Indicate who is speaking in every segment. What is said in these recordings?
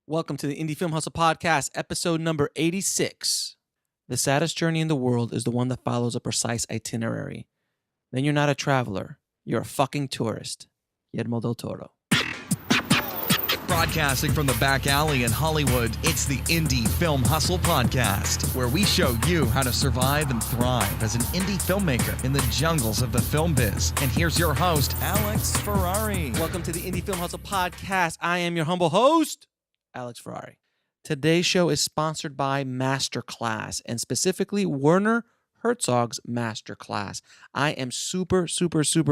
Speaker 1: Welcome to the Indie Film Hustle Podcast, episode number 86. The saddest journey in the world is the one that follows a precise itinerary. Then you're not a traveler, you're a fucking tourist. Guillermo del Toro.
Speaker 2: Broadcasting from the back alley in Hollywood, it's the Indie Film Hustle Podcast, where we show you how to survive and thrive as an indie filmmaker in the jungles of the film biz. And here's your host, Alex Ferrari.
Speaker 1: Welcome to the Indie Film Hustle Podcast. I am your humble host, Alex Ferrari. Today's show is sponsored by Masterclass, and specifically Werner Herzog's Masterclass. I am super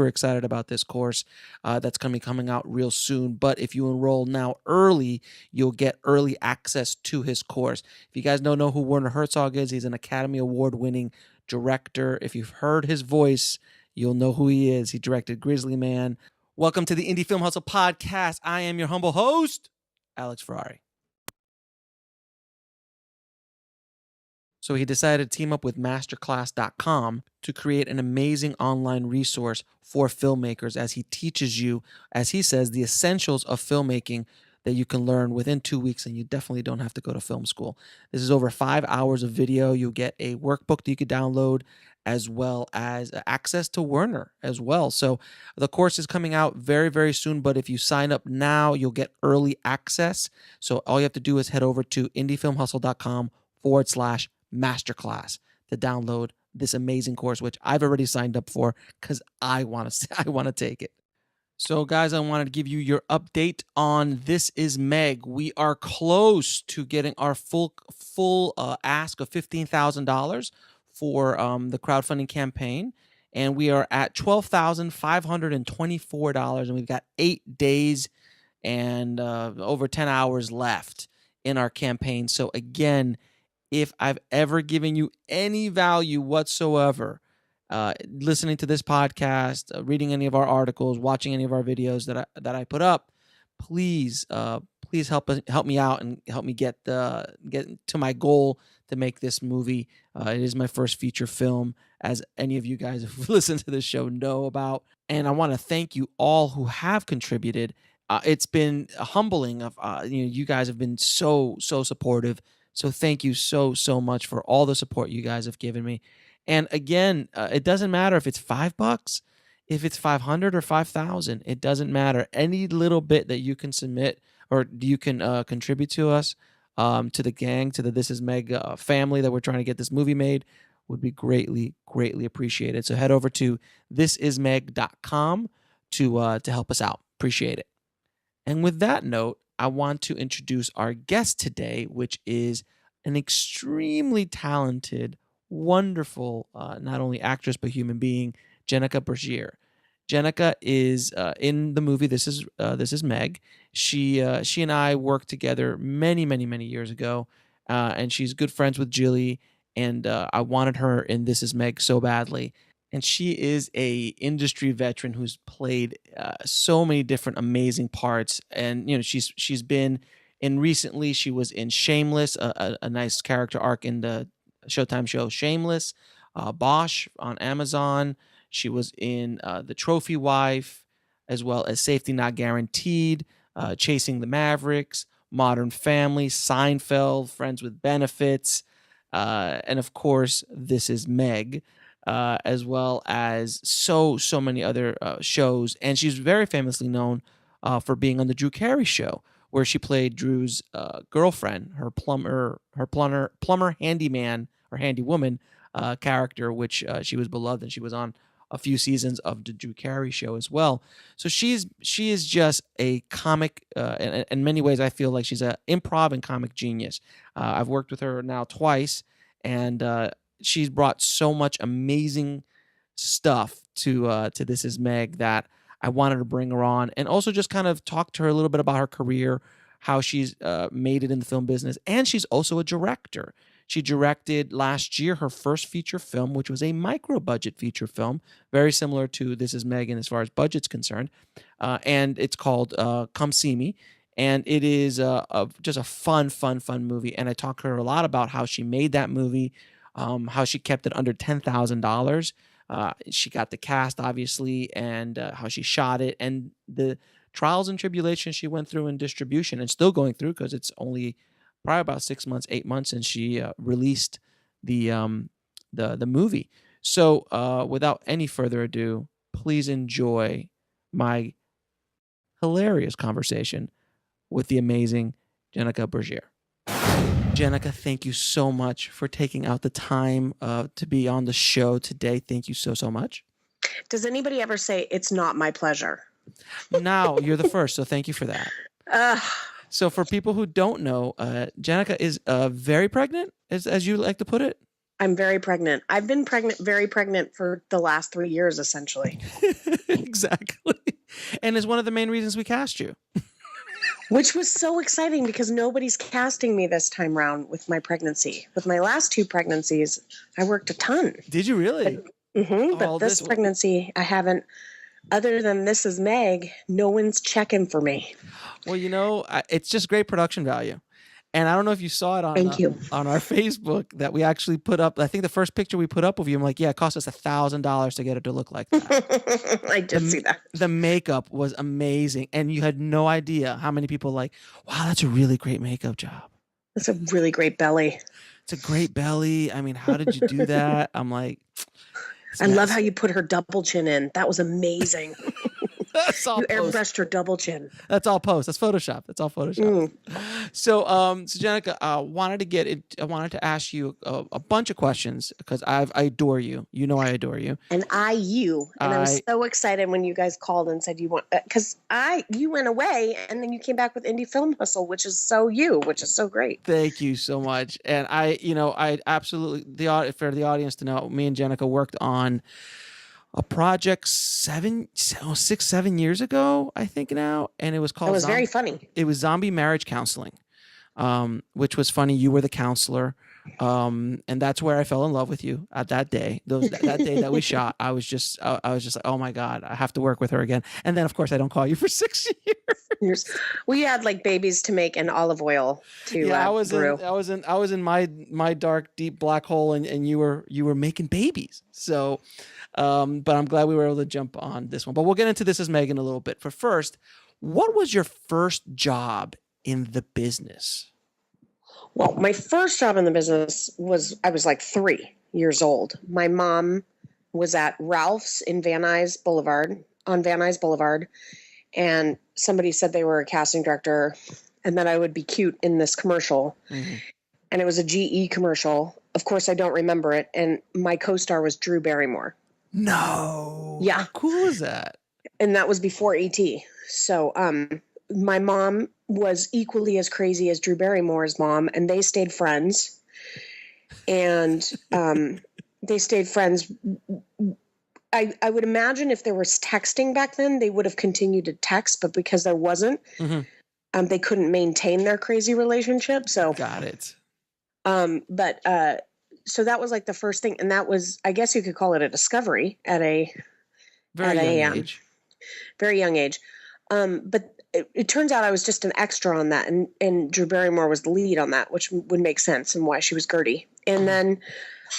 Speaker 1: excited about this course that's going to be coming out real soon. But if you enroll now early, you'll get early access to his course. If you guys don't know who Werner Herzog is, he's an Academy Award-winning director. If you've heard his voice, you'll know who he is. He directed Grizzly Man. Welcome to the Indie Film Hustle Podcast. I am your humble host, Alex Ferrari. So he decided to team up with masterclass.com to create an amazing online resource for filmmakers as he teaches you, as he says, the essentials of filmmaking that you can learn within 2 weeks, and you definitely don't have to go to film school. This is over 5 hours of video. You'll get a workbook that you could download, as well as access to Werner as well. So the course is coming out very soon, but if you sign up now, you'll get early access. So all you have to do is head over to indiefilmhustle.com/masterclass to download this amazing course, which I've already signed up for because I want to take it. So guys, I wanted to give you your update on This Is Meg. We are close to getting our full ask of $15,000 for the crowdfunding campaign, and we are at $12,524, and we've got 8 days and over 10 hours left in our campaign. So again, if I've ever given you any value whatsoever, listening to this podcast, reading any of our articles, watching any of our videos that I put up, please help me out and help me get to my goal to make this movie. It is my first feature film, as any of you guys who listen to this show know about, and I want to thank you all who have contributed. It's been humbling. You guys have been so supportive. So thank you so much for all the support you guys have given me. And again, it doesn't matter if it's $5, if it's 500 or 5,000. It doesn't matter. Any little bit that you can submit or you can contribute to us, to the gang, to the This Is Meg family that we're trying to get this movie made, would be greatly appreciated. So head over to thisismeg.com to help us out. Appreciate it. And with that note, I want to introduce our guest today, which is an extremely talented, wonderful, not only actress but human being, Jenica Bergere. Jenica is in the movie This Is Meg. She and I worked together many years ago, and she's good friends with Jilly, and I wanted her in This Is Meg so badly. And she is a industry veteran who's played so many different amazing parts. And she's been in recently. She was in Shameless, a nice character arc in the Showtime show Shameless. Bosch on Amazon. She was in The Trophy Wife, as well as Safety Not Guaranteed, Chasing the Mavericks, Modern Family, Seinfeld, Friends with Benefits, and of course This Is Meg. As well as so many other shows. And she's very famously known for being on the Drew Carey Show, where she played Drew's girlfriend, her plumber handyman or handywoman character, which she was beloved, and she was on a few seasons of the Drew Carey Show as well. So she is just a comic. In many ways, I feel like she's an improv and comic genius. I've worked with her now twice, and she's brought so much amazing stuff to This Is Meg that I wanted to bring her on, and also just kind of talk to her a little bit about her career, how she's made it in the film business, and she's also a director. She directed last year her first feature film, which was a micro-budget feature film, very similar to This Is Meg as far as budget's concerned, and it's called Come Simi. And it is just a fun movie, and I talked to her a lot about how she made that movie, how she kept it under $10,000. She got the cast, obviously, and how she shot it, and the trials and tribulations she went through in distribution and still going through, because it's only probably about 6 months, 8 months since she released the movie. So without any further ado, please enjoy my hilarious conversation with the amazing Jenica Bergere. Jenica, thank you so much for taking out the time to be on the show today. Thank you so, so much.
Speaker 3: Does anybody ever say it's not my pleasure?
Speaker 1: Now, you're the first, so thank you for that. So for people who don't know, Jenica is very pregnant, as you like to put it.
Speaker 3: I'm very pregnant. I've been very pregnant for the last 3 years, essentially.
Speaker 1: Exactly. And is one of the main reasons we cast you.
Speaker 3: Which was so exciting because nobody's casting me this time around with my pregnancy. With my last 2 pregnancies, I worked a ton.
Speaker 1: Did you really?
Speaker 3: But this pregnancy, I haven't. Other than This Is Meg, no one's checking for me.
Speaker 1: Well, it's just great production value. And I don't know if you saw it on our Facebook that we actually put up. I think the first picture we put up of you, I'm like, yeah, it cost us $1,000 to get it to look like that.
Speaker 3: I did see that.
Speaker 1: The makeup was amazing. And you had no idea how many people wow, that's a really great makeup job.
Speaker 3: That's a really great belly.
Speaker 1: It's a great belly. I mean, how did you do that? I'm like,
Speaker 3: I love how you put her double chin in. That was amazing.
Speaker 1: That's all
Speaker 3: you airbrushed her double chin.
Speaker 1: That's all post. That's Photoshop. That's all Photoshop. So Jenica, I wanted to ask you a bunch of questions because I adore you. You know I adore you.
Speaker 3: And I was so excited when you guys called and said you want, because you went away and then you came back with Indie Film Hustle, which is so great.
Speaker 1: Thank you so much. And I absolutely, for the audience to know, me and Jenica worked on a project 6-7 years ago, I think now, and it was called.
Speaker 3: It was very funny.
Speaker 1: It was Zombie Marriage Counseling, which was funny. You were the counselor, and that's where I fell in love with you at that day. That day that we shot, I was just like, oh my god, I have to work with her again. And then of course I don't call you for 6 years.
Speaker 3: We had like babies to make and olive oil to brew.
Speaker 1: I was in my dark deep black hole, and you were making babies. So. But I'm glad we were able to jump on this one. But we'll get into This Is Meg in a little bit. For first, what was your first job in the business?
Speaker 3: Well, my first job in the business I was like 3 years old. My mom was at Ralph's on Van Nuys Boulevard, and somebody said they were a casting director and that I would be cute in this commercial. Mm-hmm. And it was a GE commercial. Of course, I don't remember it. And my co-star was Drew Barrymore.
Speaker 1: No.
Speaker 3: Yeah.
Speaker 1: How cool is that?
Speaker 3: And that was before E.T. So my mom was equally as crazy as Drew Barrymore's mom, and they stayed friends. And they stayed friends. I would imagine if there was texting back then, they would have continued to text, but because there wasn't, they couldn't maintain their crazy relationship. So
Speaker 1: got it.
Speaker 3: So that was like the first thing. And that was, I guess you could call it a discovery at a very young age. But it turns out I was just an extra on that. And Drew Barrymore was the lead on that, which would make sense and why she was Gertie. And then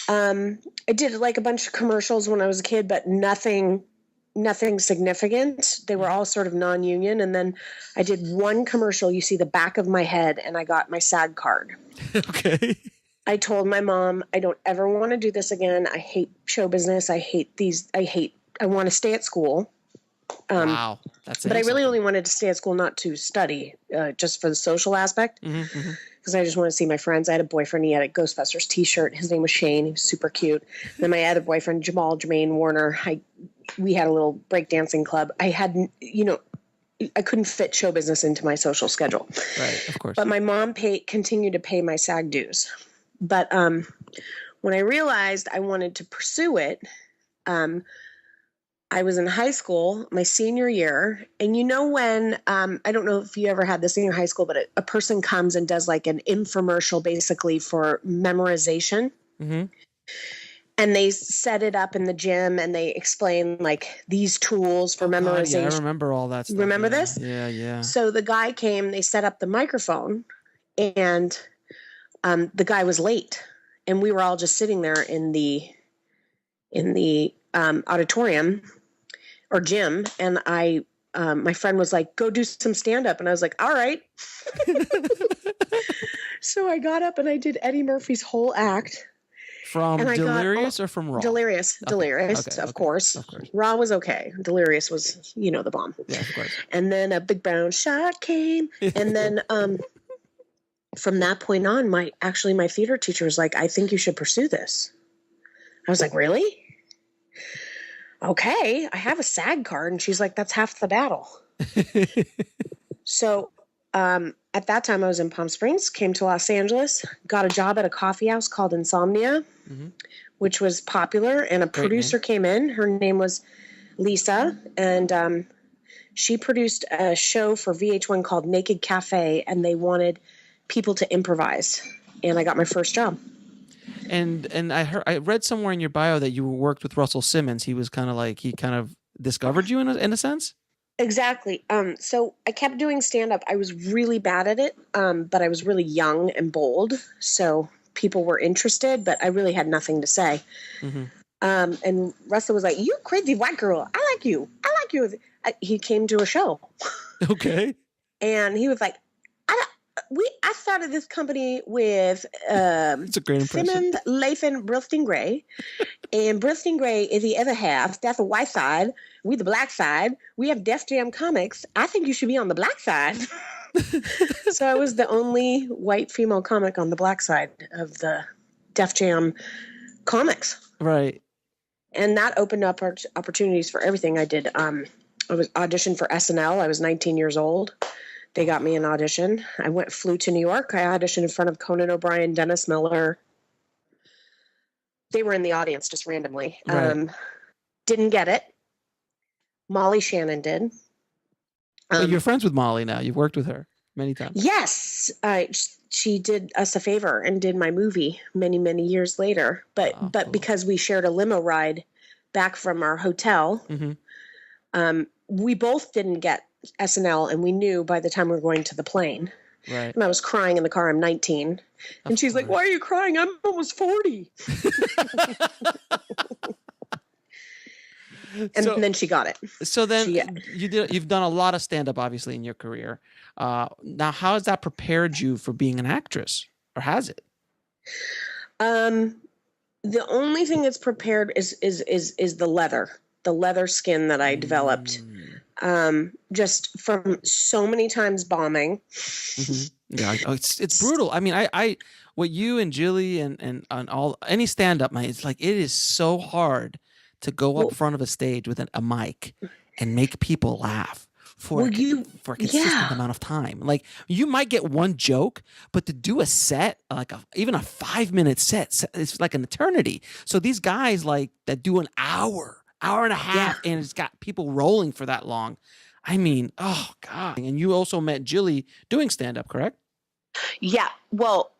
Speaker 3: I did like a bunch of commercials when I was a kid, but nothing significant. They were all sort of non-union. And then I did one commercial. You see the back of my head, and I got my SAG card.
Speaker 1: Okay.
Speaker 3: I told my mom, I don't ever want to do this again. I hate show business. I want to stay at school.
Speaker 1: Wow.
Speaker 3: But I really only wanted to stay at school, not to study, just for the social aspect. Because I just want to see my friends. I had a boyfriend. He had a Ghostbusters t-shirt. His name was Shane. He was super cute. And then my other boyfriend, Jamal Jermaine Warner, we had a little breakdancing club. I hadn't, I couldn't fit show business into my social schedule.
Speaker 1: Right, of course.
Speaker 3: But my mom continued to pay my SAG dues. But when I realized I wanted to pursue it, I was in high school, my senior year. And when, I don't know if you ever had this in your high school, but a person comes and does like an infomercial basically for memorization. Mm-hmm. And they set it up in the gym and they explain like these tools for memorization.
Speaker 1: Yeah, I remember all that stuff.
Speaker 3: Remember this?
Speaker 1: Yeah.
Speaker 3: So the guy came, they set up the microphone, and the guy was late, and we were all just sitting there in the auditorium or gym. And I my friend was like, go do some stand-up. And I was like, all right. So I got up and I did Eddie Murphy's whole act.
Speaker 1: From Delirious or from Raw?
Speaker 3: Delirious.
Speaker 1: Okay.
Speaker 3: Delirious,
Speaker 1: Okay.
Speaker 3: of course. Raw was okay. Delirious was, the bomb.
Speaker 1: Yeah, of course.
Speaker 3: And then a big brown shark came. And then from that point on, my theater teacher was like, I think you should pursue this. I was like, really? Okay, I have a SAG card. And she's like, that's half the battle. So at that time, I was in Palm Springs, came to Los Angeles, got a job at a coffee house called Insomnia, which was popular. And a producer came in. Her name was Lisa. And she produced a show for VH1 called Naked Cafe. And they wanted people to improvise. And I got my first job.
Speaker 1: And I read somewhere in your bio that you worked with Russell Simmons. He kind of discovered you in a sense.
Speaker 3: Exactly. So I kept doing stand-up. I was really bad at it, but I was really young and bold. So people were interested, but I really had nothing to say. And Russell was like, you crazy white girl. I like you. He came to a show.
Speaker 1: Okay.
Speaker 3: And he was like, I started this company with
Speaker 1: it's a great impression.
Speaker 3: Simmons, Lathan, Brillstein Gray. And Brillstein Gray is the other half. That's the white side. We the black side. We have Def Jam Comics. I think you should be on the black side. So I was the only white female comic on the black side of the Def Jam Comics.
Speaker 1: Right.
Speaker 3: And that opened up opportunities for everything I did. I was auditioned for SNL. I was 19 years old. They got me an audition. I flew to New York. I auditioned in front of Conan O'Brien, Dennis Miller. They were in the audience just randomly.
Speaker 1: Right.
Speaker 3: Didn't get it. Molly Shannon did.
Speaker 1: But you're friends with Molly now. You've worked with her many times.
Speaker 3: Yes. She did us a favor and did my movie many, many years later. But
Speaker 1: cool.
Speaker 3: Because we shared a limo ride back from our hotel, we both didn't get SNL, and we knew by the time we were going to the plane.
Speaker 1: Right.
Speaker 3: And I was crying in the car. I'm 19. And she's like, why are you crying? I'm almost 40. And then she got it.
Speaker 1: So then you've done a lot of stand-up, obviously, in your career. Now, how has that prepared you for being an actress? Or has it?
Speaker 3: The only thing that's prepared is the leather skin that I developed. Just from so many times bombing.
Speaker 1: Yeah, it's brutal. I mean, what you and Jilly and any stand-up, man, it's like it is so hard to go up front of a stage with a mic and make people laugh for a consistent amount of time. Like you might get one joke, but to do a set, even a 5-minute set, it's like an eternity. So these guys that do an hour and a half, and it's got people rolling for that long. I mean, oh God. And you also met Jilly doing stand-up, correct?
Speaker 3: Yeah. Well,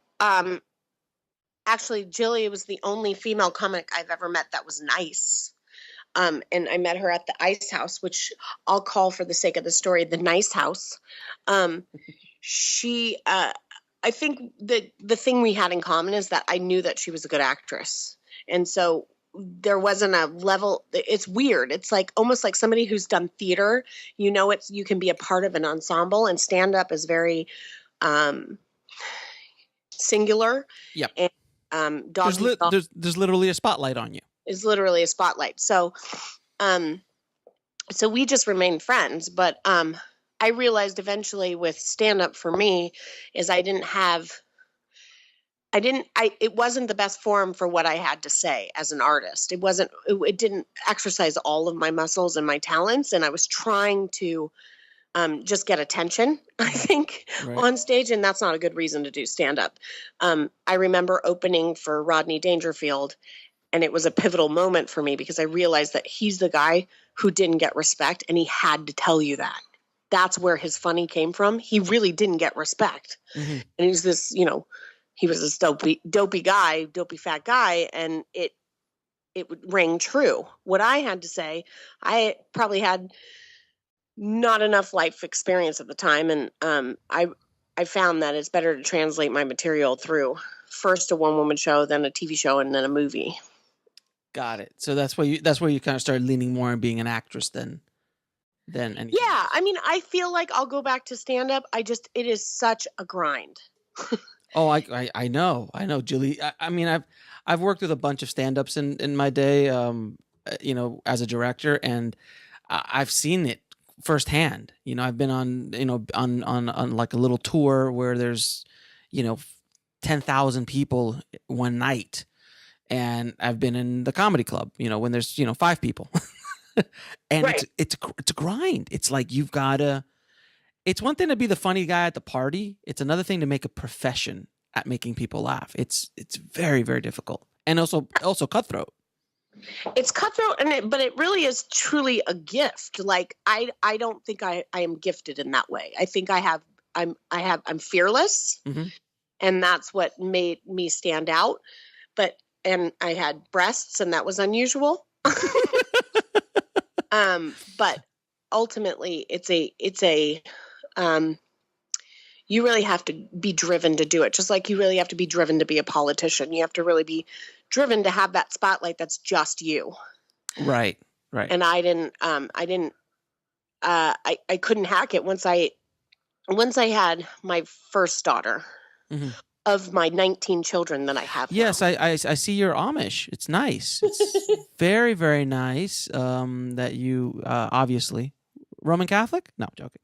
Speaker 3: actually, Jilly was the only female comic I've ever met that was nice. And I met her at the Ice House, which I'll call, for the sake of the story, the Nice House. She, I think the thing we had in common is that I knew that she was a good actress. And so there wasn't a level. It's weird. It's almost like somebody who's done theater, you can be a part of an ensemble, and stand up is very singular.
Speaker 1: Yep.
Speaker 3: And
Speaker 1: there's literally a spotlight on you.
Speaker 3: Is literally a spotlight. So we just remained friends, but I realized eventually with stand up for me is it wasn't the best form for what I had to say as an artist. It didn't exercise all of my muscles and my talents. And I was trying to just get attention, I think, on stage. And that's not a good reason to do stand up. I remember opening for Rodney Dangerfield, and it was a pivotal moment for me because I realized that he's the guy who didn't get respect, and he had to tell you that. That's where his funny came from. He really didn't get respect. And he's this, he was this dopey fat guy, and it would ring true. What I had to say, I probably had not enough life experience at the time, and I found that it's better to translate my material through first a one-woman show, then a TV show, and then a movie.
Speaker 1: Got it. So that's where you kind of started leaning more on being an actress then. than anything.
Speaker 3: Yeah.
Speaker 1: else.
Speaker 3: I mean, I feel like I'll go back to stand up. It is such a grind.
Speaker 1: Oh, I know, Julie. I mean, I've worked with a bunch of stand-ups in my day, as a director, and I've seen it firsthand. I've been on, on like a little tour where there's, 10,000 people one night, and I've been in the comedy club, when there's 5 people, and
Speaker 3: Right.
Speaker 1: it's a grind. It's like you've got to. It's one thing to be the funny guy at the party. It's another thing to make a profession at making people laugh. It's very, very difficult, and also cutthroat.
Speaker 3: It's cutthroat, but it really is truly a gift. Like I don't think I am gifted in that way. I think I'm fearless,
Speaker 1: Mm-hmm.
Speaker 3: and that's what made me stand out. And I had breasts, and that was unusual. But ultimately, it's a you really have to be driven to do it. Just like you really have to be driven to be a politician. You have to really be driven to have that spotlight that's just you.
Speaker 1: Right.
Speaker 3: And I couldn't hack it once I had my first daughter.
Speaker 1: Mm-hmm.
Speaker 3: Of my 19 children that I have.
Speaker 1: Yes,
Speaker 3: now.
Speaker 1: I see you're Amish. It's nice. It's very, very nice. That you obviously Roman Catholic? No, joking.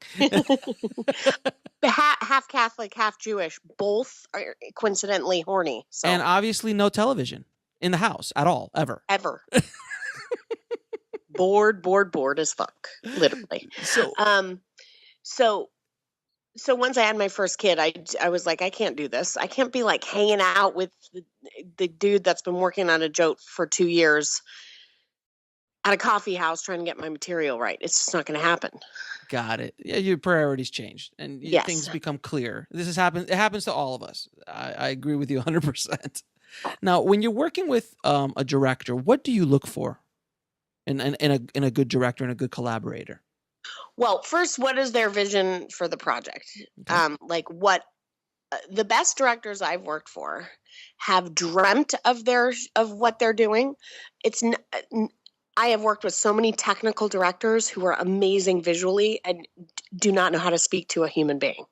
Speaker 3: Half Catholic, half Jewish. Both are coincidentally horny. So.
Speaker 1: And obviously no television in the house at all, ever.
Speaker 3: Bored as fuck, literally. So once I had my first kid, I was like, I can't do this. I can't be like hanging out with the dude that's been working on a joke for 2 years at a coffee house trying to get my material right. It's just not going to happen.
Speaker 1: Got it. Yeah, your priorities change and
Speaker 3: yes.
Speaker 1: Things become clear. This has happened. It happens to all of us. I agree with you 100%. Now, when you're working with a director, what do you look for in a good director and a good collaborator?
Speaker 3: Well, first, what is their vision for the project?
Speaker 1: Okay.
Speaker 3: Like what the best directors I've worked for have dreamt of what they're doing. I have worked with so many technical directors who are amazing visually and do not know how to speak to a human being.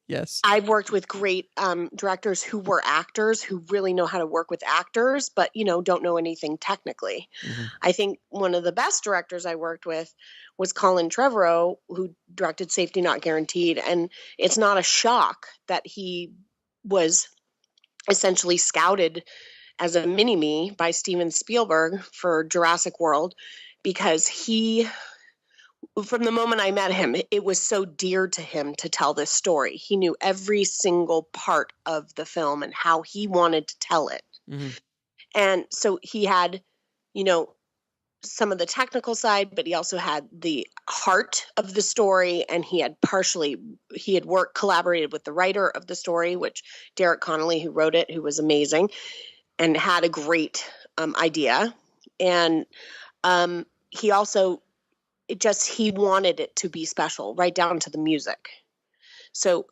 Speaker 1: Yes.
Speaker 3: I've worked with great directors who were actors who really know how to work with actors, but, don't know anything technically.
Speaker 1: Mm-hmm.
Speaker 3: I think one of the best directors I worked with was Colin Trevorrow, who directed Safety Not Guaranteed. And it's not a shock that he was essentially scouted as a mini-me by Steven Spielberg for Jurassic World, because from the moment I met him, it was so dear to him to tell this story. He knew every single part of the film and how he wanted to tell it.
Speaker 1: Mm-hmm.
Speaker 3: And so he had, some of the technical side, but he also had the heart of the story. And he had collaborated with the writer of the story, which Derek Connolly, who wrote it, who was amazing and had a great idea. And he also, he wanted it to be special, right down to the music. So,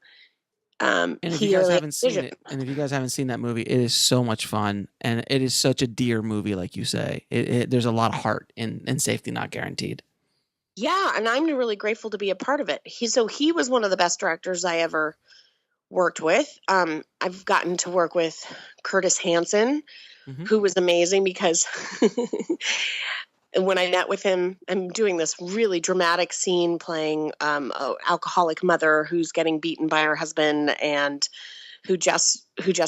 Speaker 1: and if you guys haven't seen it, and if you guys haven't seen that movie, it is so much fun, and it is such a dear movie, like you say. There's a lot of heart in Safety Not Guaranteed.
Speaker 3: Yeah, and I'm really grateful to be a part of it. He was one of the best directors I ever worked with. I've gotten to work with Curtis Hanson, mm-hmm. who was amazing because. When I met with him, I'm doing this really dramatic scene playing an alcoholic mother who's getting beaten by her husband and who just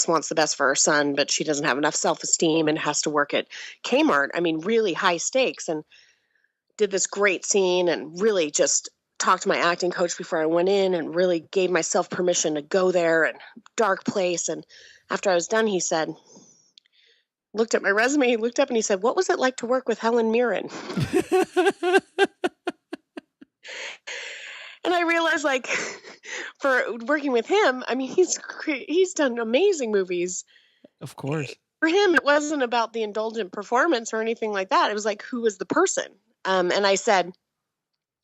Speaker 3: wants the best for her son, but she doesn't have enough self-esteem and has to work at Kmart. I mean, really high stakes, and did this great scene and really just talked to my acting coach before I went in and really gave myself permission to go there, and dark place. And after I was done, he said, looked at my resume, he looked up and he said, "What was it like to work with Helen Mirren?" And I realized, like, for working with him, I mean, he's done amazing movies.
Speaker 1: Of course.
Speaker 3: For him, it wasn't about the indulgent performance or anything like that. It was like, who was the person? And I said,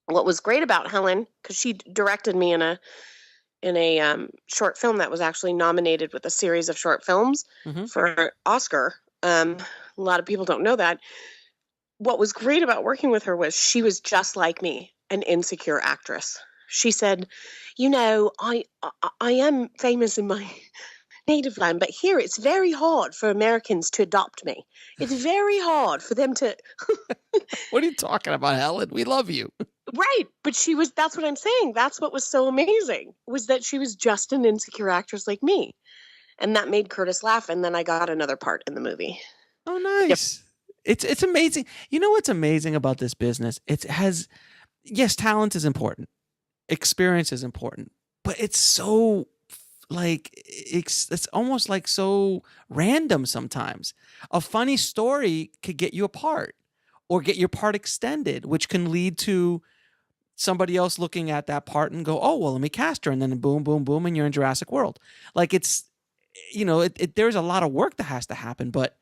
Speaker 3: what was great about Helen, because she directed me in a short film that was actually nominated with a series of short films mm-hmm. for Oscar. A lot of people don't know that. what was great about working with her was she was just like me, an insecure actress. She said, I am famous in my native land, but here it's very hard for Americans to adopt me. It's very hard for them to...
Speaker 1: What are you talking about, Helen? We love you.
Speaker 3: Right. But that's what I'm saying. That's what was so amazing, was that she was just an insecure actress like me. And that made Curtis laugh. And then I got another part in the movie.
Speaker 1: Oh, nice. Yep. It's amazing. You know what's amazing about this business? Yes, talent is important. Experience is important. But it's so it's almost like so random sometimes. A funny story could get you a part or get your part extended, which can lead to somebody else looking at that part and go, oh, well, let me cast her. And then boom, boom, boom. And you're in Jurassic World. Like there's a lot of work that has to happen, but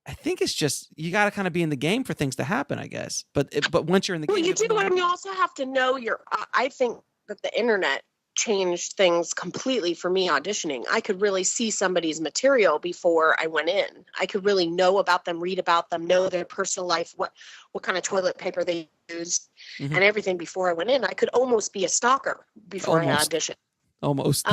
Speaker 1: I think it's just, you got to kind of be in the game for things to happen, I guess. But once you're in the game,
Speaker 3: you do, and you also have to know I think that the internet changed things completely for me auditioning. I could really see somebody's material before I went in. I could really know about them, read about them, know their personal life, what kind of toilet paper they used, and everything before I went in. I could almost be a stalker before I auditioned.
Speaker 1: Almost.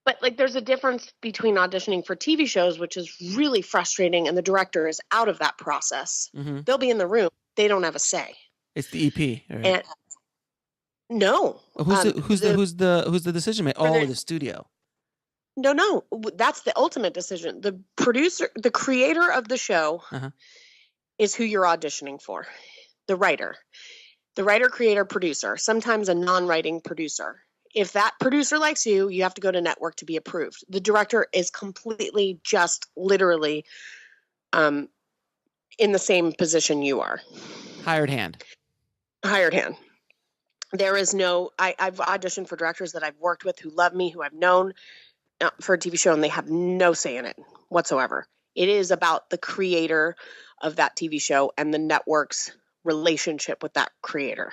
Speaker 3: But there's a difference between auditioning for TV shows, which is really frustrating, and the director is out of that process. Mm-hmm. They'll be in the room. They don't have a say.
Speaker 1: It's the EP. Right?
Speaker 3: And no.
Speaker 1: Who's the decision maker? Oh, the studio.
Speaker 3: No. That's the ultimate decision. The producer, the creator of the show is who you're auditioning for. The writer, creator, producer, sometimes a non-writing producer. If that producer likes you, you have to go to network to be approved. The director is completely just literally in the same position you are.
Speaker 1: Hired hand.
Speaker 3: There is no, I've auditioned for directors that I've worked with who love me, who I've known for a TV show, and they have no say in it whatsoever. It is about the creator of that TV show and the network's relationship with that creator.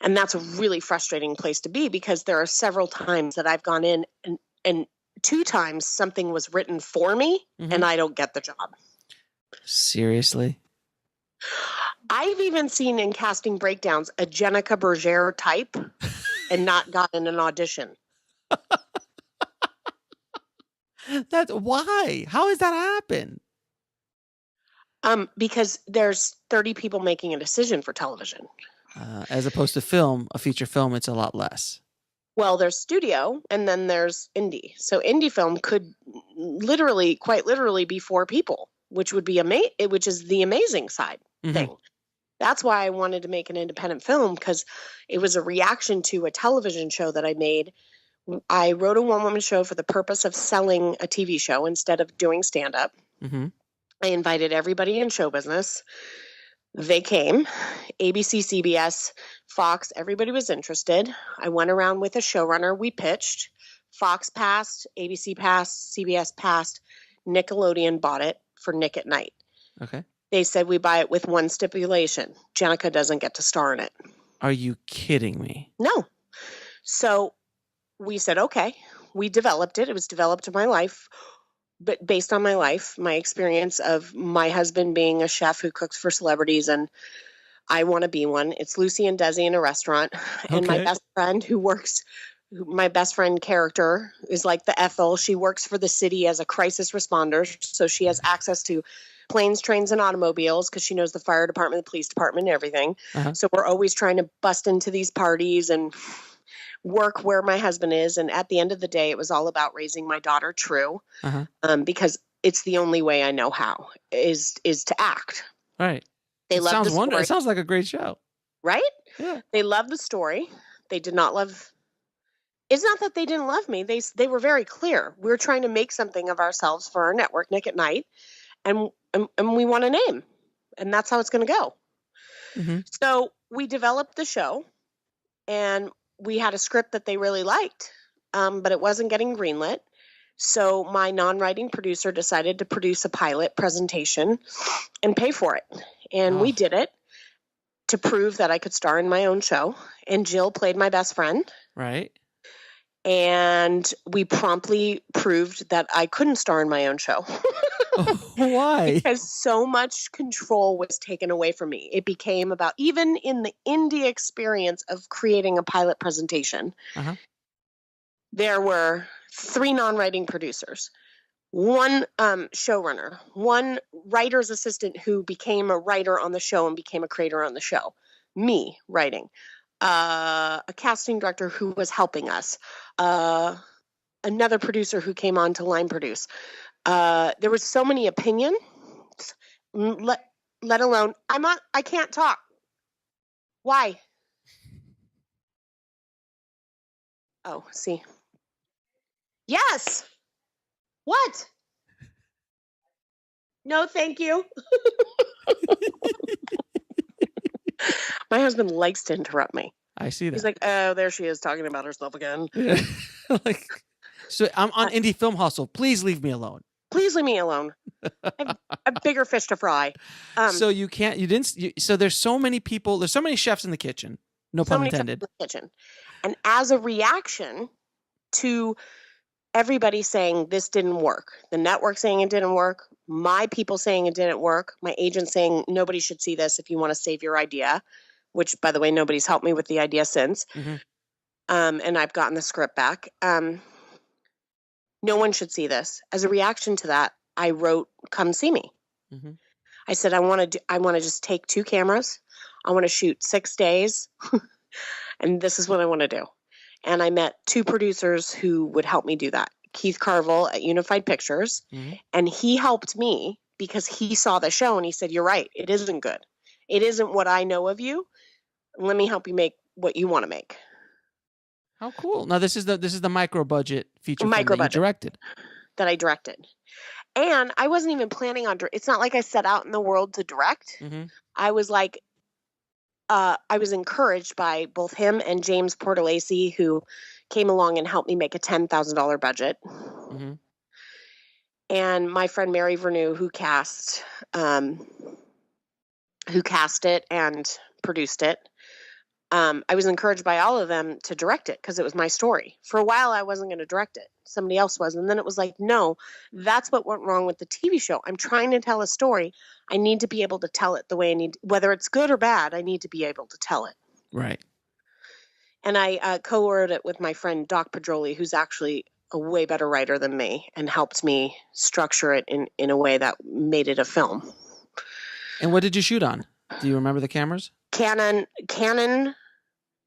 Speaker 3: And that's a really frustrating place to be, because there are several times that I've gone in and 2 times something was written for me and I don't get the job.
Speaker 1: Seriously?
Speaker 3: I've even seen in casting breakdowns a Jenica Bergere type and not gotten an audition.
Speaker 1: That's why? How does that happen?
Speaker 3: Because there's 30 people making a decision for television.
Speaker 1: As opposed to film, a feature film, it's a lot less.
Speaker 3: Well, there's studio and then there's indie. So indie film could quite literally be 4 people, which would be which is the amazing side thing. That's why I wanted to make an independent film, because it was a reaction to a television show that I made. I wrote a one-woman show for the purpose of selling a TV show instead of doing stand-up. I invited everybody in show business. They came. ABC, CBS, Fox, everybody was interested. I went around with a showrunner. We pitched. Fox passed, ABC passed, CBS passed. Nickelodeon bought it for Nick at Night.
Speaker 1: Okay.
Speaker 3: They said we buy it with one stipulation. Jenica doesn't get to star in it.
Speaker 1: Are you kidding me?
Speaker 3: No. So we said, okay. We developed it. It was developed in my life, but based on my life, my experience of my husband being a chef who cooks for celebrities, and I want to be one. It's Lucy and Desi in a restaurant. And my best friend my best friend character is like the Ethel. She works for the city as a crisis responder. So she has access to planes, trains, and automobiles because she knows the fire department, the police department, and everything. So we're always trying to bust into these parties and work where my husband is. And at the end of the day, it was all about raising my daughter true, because it's the only way I know how is to act.
Speaker 1: Right.
Speaker 3: They love the story.
Speaker 1: It sounds like a great show.
Speaker 3: Right?
Speaker 1: Yeah.
Speaker 3: They love the story. They did not love. It's not that they didn't love me. They were very clear. We're trying to make something of ourselves for our network, Nick at Night, and we want a name, and that's how it's going to go. So we developed the show, and we had a script that they really liked, but it wasn't getting greenlit. So my non-writing producer decided to produce a pilot presentation and pay for it. And we did it to prove that I could star in my own show. And Jill played my best friend.
Speaker 1: Right.
Speaker 3: And we promptly proved that I couldn't star in my own show.
Speaker 1: Why?
Speaker 3: Because so much control was taken away from me. It became about, even in the indie experience of creating a pilot presentation, there were 3 non-writing producers, 1 showrunner, 1 writer's assistant who became a writer on the show and became a creator on the show, me writing, a casting director who was helping us, another producer who came on to line produce. There was so many opinions, let alone, I can't talk. Why? Oh, see. Yes. What? No, thank you. My husband likes to interrupt me.
Speaker 1: I see that.
Speaker 3: He's like, oh, there she is talking about herself again.
Speaker 1: Yeah. So I'm on Indie Film Hustle. Please leave me alone.
Speaker 3: Please leave me alone. I have bigger fish to fry.
Speaker 1: So so there's so many people, there's so many chefs in the kitchen. No pun intended.
Speaker 3: In the kitchen. And as a reaction to everybody saying this didn't work, the network saying it didn't work, my people saying it didn't work, my agent saying nobody should see this if you want to save your idea, which, by the way, nobody's helped me with the idea since. And I've gotten the script back. No one should see this. As a reaction to that, I wrote Come Simi. I said, I want to just take 2 cameras. I want to shoot 6 days. And this is what I want to do. And I met 2 producers who would help me do that. Keith Carville at Unified Pictures. And he helped me because he saw the show and he said, you're right. It isn't good. It isn't what I know of you. Let me help you make what you want to make.
Speaker 1: How cool. Now this is the micro budget feature film that you directed.
Speaker 3: That I directed. And I wasn't even planning on, it's not like I set out in the world to direct. I was like, I was encouraged by both him and James Portalacy, who came along and helped me make a $10,000 budget. And my friend Mary Vernew, who cast it and produced it. I was encouraged by all of them to direct it because it was my story. For a while, I wasn't going to direct it. Somebody else was. And then it was like, no, that's what went wrong with the TV show. I'm trying to tell a story. I need to be able to tell it the way I need. Whether it's good or bad, I need to be able to tell it.
Speaker 1: Right.
Speaker 3: And I co-wrote it with my friend Doc Pedrolie, who's actually a way better writer than me, and helped me structure it in a way that made it a film.
Speaker 1: And what did you shoot on? Do you remember the cameras?
Speaker 3: Canon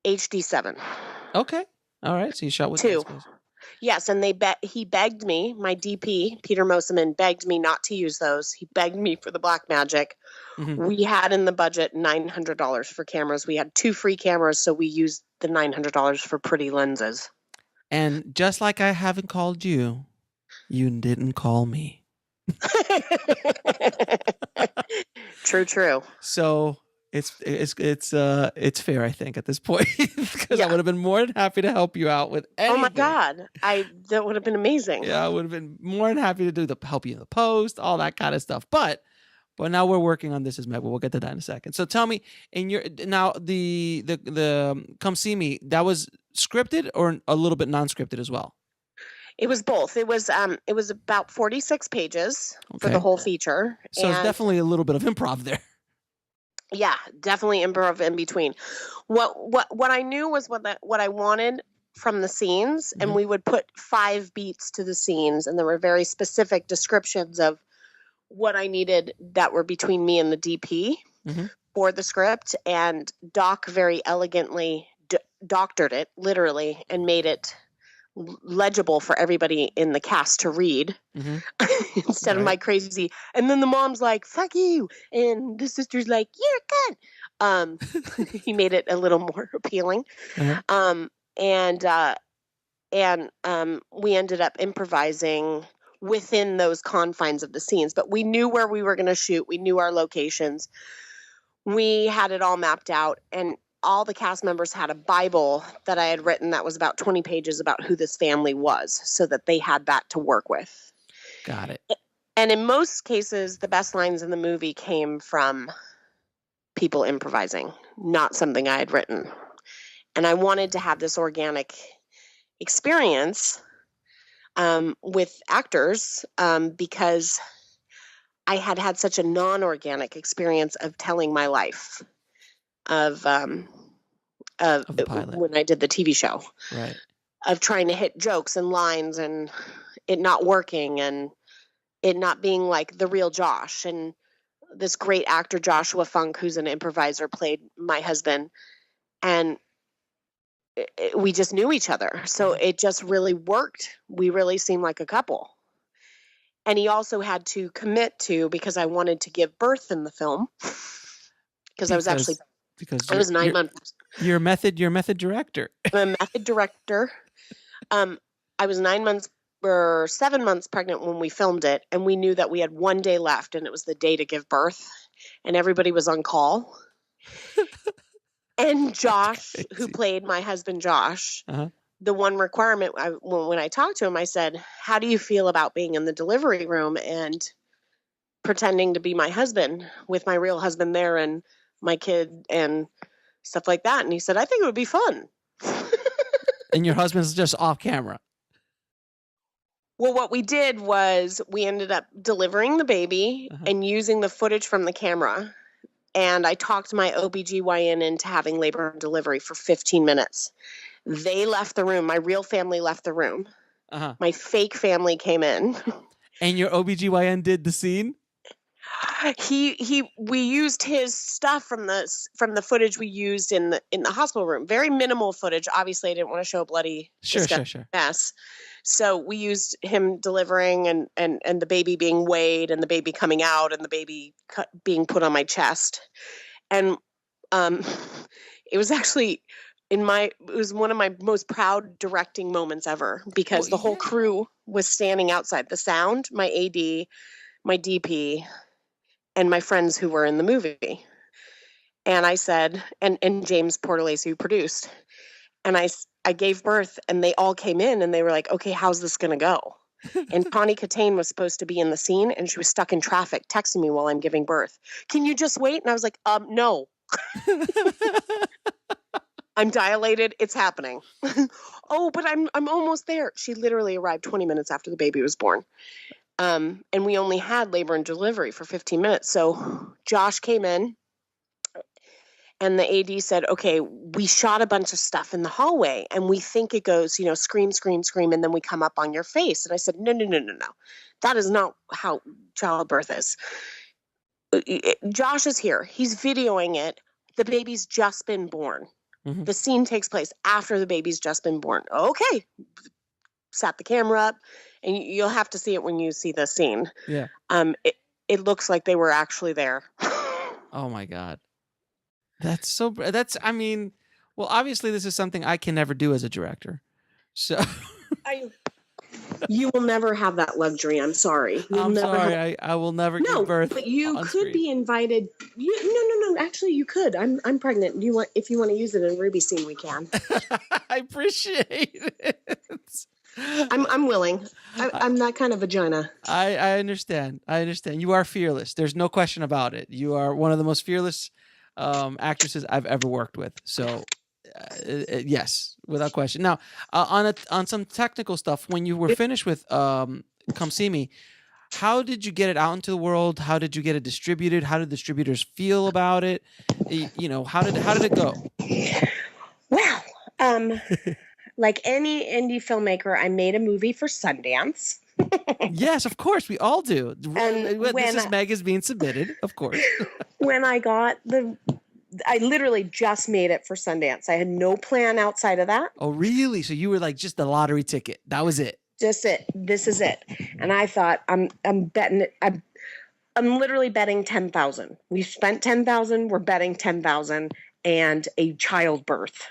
Speaker 3: HD7.
Speaker 1: Okay. All right. So you shot with
Speaker 3: 2. Yes, and he begged me, my DP, Peter Moseman, begged me not to use those. He begged me for the black magic. We had in the budget $900 for cameras. We had 2 free cameras, so we used the $900 for pretty lenses.
Speaker 1: And just like I haven't called you, you didn't call me.
Speaker 3: True.
Speaker 1: So it's fair, I think, at this point, because I would have been more than happy to help you out with anything.
Speaker 3: Oh my God, that would have been amazing.
Speaker 1: Yeah, I would have been more than happy to help you in the post, all that kind of stuff. But now we're working on This Is Meg. We'll get to that in a second. So tell me, the Come Simi, that was scripted or a little bit non-scripted as well?
Speaker 3: It was both. It was about 46 pages for the whole feature.
Speaker 1: So it's definitely a little bit of improv there.
Speaker 3: Yeah, definitely improv in between. What I knew was what I wanted from the scenes, and we would put 5 beats to the scenes, and there were very specific descriptions of what I needed that were between me and the DP for the script. And Doc very elegantly doctored it, literally, and made it legible for everybody in the cast to read instead of my crazy. And then the mom's like, fuck you. And the sister's like, you're good. He made it a little more appealing. And we ended up improvising within those confines of the scenes, but we knew where we were going to shoot. We knew our locations. We had it all mapped out, and all the cast members had a Bible that I had written that was about 20 pages about who this family was, so that they had that to work with.
Speaker 1: Got it.
Speaker 3: And in most cases, the best lines in the movie came from people improvising, not something I had written. And I wanted to have this organic experience with actors because I had such a non-organic experience of telling my life of
Speaker 1: the pilot.
Speaker 3: when I did the TV show.
Speaker 1: Right.
Speaker 3: Of trying to hit jokes and lines and it not working and it not being like the real Josh. And this great actor, Joshua Funk, who's an improviser, played my husband. And we just knew each other. So it just really worked. We really seemed like a couple. And he also had to commit to, because I wanted to give birth in the film. Because I was 9 months.
Speaker 1: You're a method director.
Speaker 3: I'm a method director. I was 9 months or 7 months pregnant when we filmed it, and we knew that we had 1 day left, and it was the day to give birth, and everybody was on call. And Josh, who played my husband, Josh, the one requirement, when I talked to him, I said, how do you feel about being in the delivery room and pretending to be my husband with my real husband there and my kid and stuff like that? And he said, I think it would be fun.
Speaker 1: And your husband's just off camera.
Speaker 3: Well, what we did was we ended up delivering the baby and using the footage from the camera. And I talked my OBGYN into having labor and delivery for 15 minutes. They left the room. My real family left the room. My fake family came in.
Speaker 1: And your OBGYN did the scene?
Speaker 3: We used his stuff from the footage we used in the hospital room. Very minimal footage. Obviously, I didn't want to show a bloody mess. So we used him delivering and the baby being weighed and the baby coming out and the baby being put on my chest. And it was actually it was one of my most proud directing moments ever, because the whole crew was standing outside. The sound, my AD, my DP, and my friends who were in the movie. And I said, and James Portolace, who produced, and I gave birth, and they all came in and they were like, okay, how's this going to go? And Tawny Katane was supposed to be in the scene, and she was stuck in traffic texting me while I'm giving birth. Can you just wait? And I was like, no. I'm dilated. It's happening. Oh, but I'm almost there. She literally arrived 20 minutes after the baby was born. And we only had labor and delivery for 15 minutes. So Josh came in and the AD said, okay, we shot a bunch of stuff in the hallway and we think it goes, scream, scream, scream. And then we come up on your face. And I said, no. That is not how childbirth is. Josh is here. He's videoing it. The baby's just been born. Mm-hmm. The scene takes place after the baby's just been born. Okay. Sat the camera up, and you'll have to see it when you see the scene.
Speaker 1: Yeah.
Speaker 3: It looks like they were actually there.
Speaker 1: Oh my God. Well, obviously this is something I can never do as a director. So
Speaker 3: you will never have that luxury. I'm sorry.
Speaker 1: I'm sorry. I will never give birth.
Speaker 3: But you could
Speaker 1: screen.
Speaker 3: Be invited. No. Actually, you could. I'm pregnant. If you want to use it in a Ruby scene, we can.
Speaker 1: I appreciate it.
Speaker 3: I'm willing. I'm that kind of vagina.
Speaker 1: I understand. You are fearless. There's no question about it. You are one of the most fearless actresses I've ever worked with. So yes, without question. Now, on some technical stuff, when you were finished with Come Simi, how did you get it out into the world? How did you get it distributed? How did distributors feel about it? How did it go?
Speaker 3: Well, like any indie filmmaker, I made a movie for Sundance.
Speaker 1: Yes, of course. We all do. And This Is Meg is being submitted, of course.
Speaker 3: When I got I literally just made it for Sundance. I had no plan outside of that.
Speaker 1: Oh, really? So you were like just the lottery ticket. That was it.
Speaker 3: Just it. This is it. And I thought, I'm betting it. I'm literally betting 10,000. We spent 10,000. We're betting 10,000 and a childbirth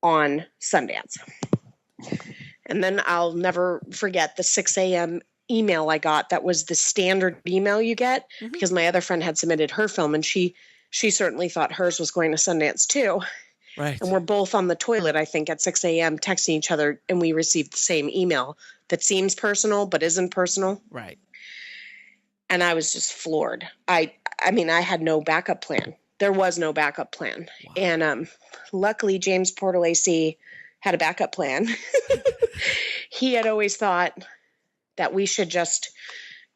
Speaker 3: on Sundance. And then I'll never forget the 6 a.m. email I got. That was the standard email you get, because my other friend had submitted her film, and she certainly thought hers was going to Sundance too.
Speaker 1: Right.
Speaker 3: And we're both on the toilet, I think, at 6 a.m. texting each other, and we received the same email that seems personal but isn't personal.
Speaker 1: Right.
Speaker 3: And I was just floored. I had no backup plan. There was no backup plan. Wow. And luckily, James Portolace had a backup plan. He had always thought that we should just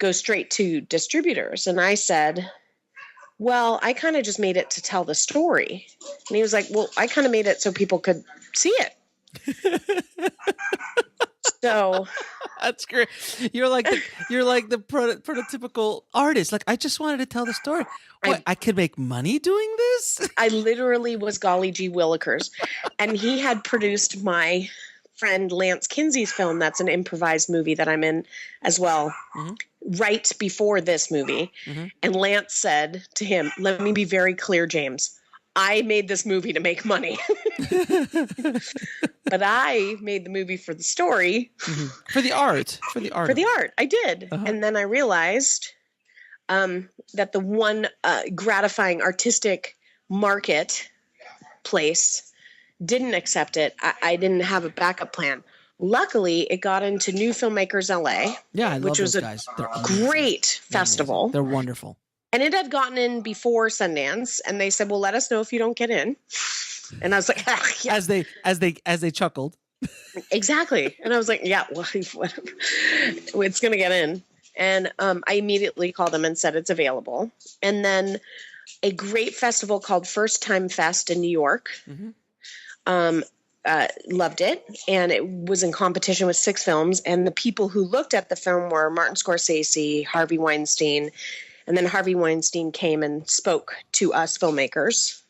Speaker 3: go straight to distributors. And I said, well, I kind of just made it to tell the story. And he was like, well, I kind of made it so people could see it. So
Speaker 1: that's great. You're like the prototypical artist. Like, I just wanted to tell the story. What, I could make money doing this?
Speaker 3: I literally was golly gee willikers. And he had produced my friend Lance Kinsey's film. That's an improvised movie that I'm in as well, right before this movie. And Lance said to him, let me be very clear, James. I made this movie to make money. But I made the movie for the story.
Speaker 1: For the art. For the art.
Speaker 3: I did. And then I realized that the one gratifying artistic marketplace didn't accept it. I didn't have a backup plan. Luckily, it got into New Filmmakers LA, which was a great festival.
Speaker 1: They're wonderful.
Speaker 3: And it had gotten in before Sundance, and they said, well, let us know if you don't get in. And I was like, yeah.
Speaker 1: As they chuckled.
Speaker 3: Exactly. And I was like, yeah, well, whatever. It's going to get in. And I immediately called them and said it's available. And then a great festival called First Time Fest in New York loved it. And it was in competition with 6 films. And the people who looked at the film were Martin Scorsese, Harvey Weinstein. And then Harvey Weinstein came and spoke to us filmmakers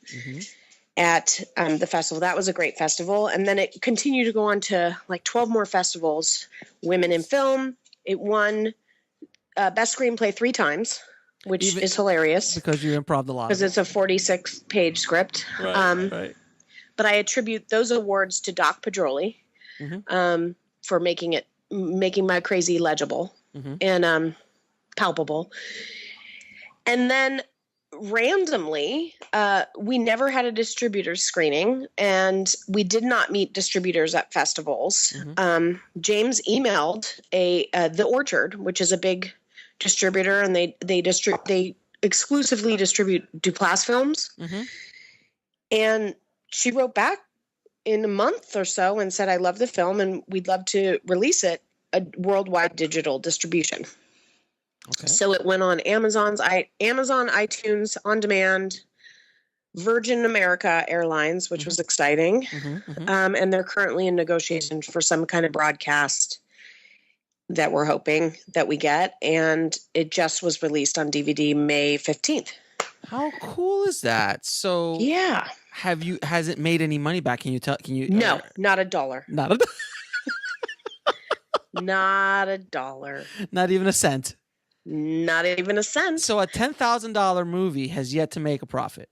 Speaker 3: at the festival. That was a great festival. And then it continued to go on to like 12 more festivals. Women in Film. It won Best Screenplay 3 times, which is hilarious.
Speaker 1: Because you improv'd a lot.
Speaker 3: Because it's a 46-page script.
Speaker 1: Right.
Speaker 3: But I attribute those awards to Doc Pedrolie for making my crazy legible and palpable. And then randomly, we never had a distributor screening, and we did not meet distributors at festivals. James emailed The Orchard, which is a big distributor, and they exclusively distribute Duplass films. And she wrote back in a month or so and said, I love the film, and we'd love to release it a worldwide digital distribution. Okay. So it went on Amazon, iTunes, On Demand, Virgin America Airlines, which was exciting. And they're currently in negotiation for some kind of broadcast that we're hoping that we get. And it just was released on DVD May 15th.
Speaker 1: How cool is that? So
Speaker 3: yeah.
Speaker 1: Has it made any money back? Can you?
Speaker 3: No, not a dollar.
Speaker 1: Not
Speaker 3: a dollar.
Speaker 1: Not even a cent.
Speaker 3: Not even a cent.
Speaker 1: So a $10,000 movie has yet to make a profit.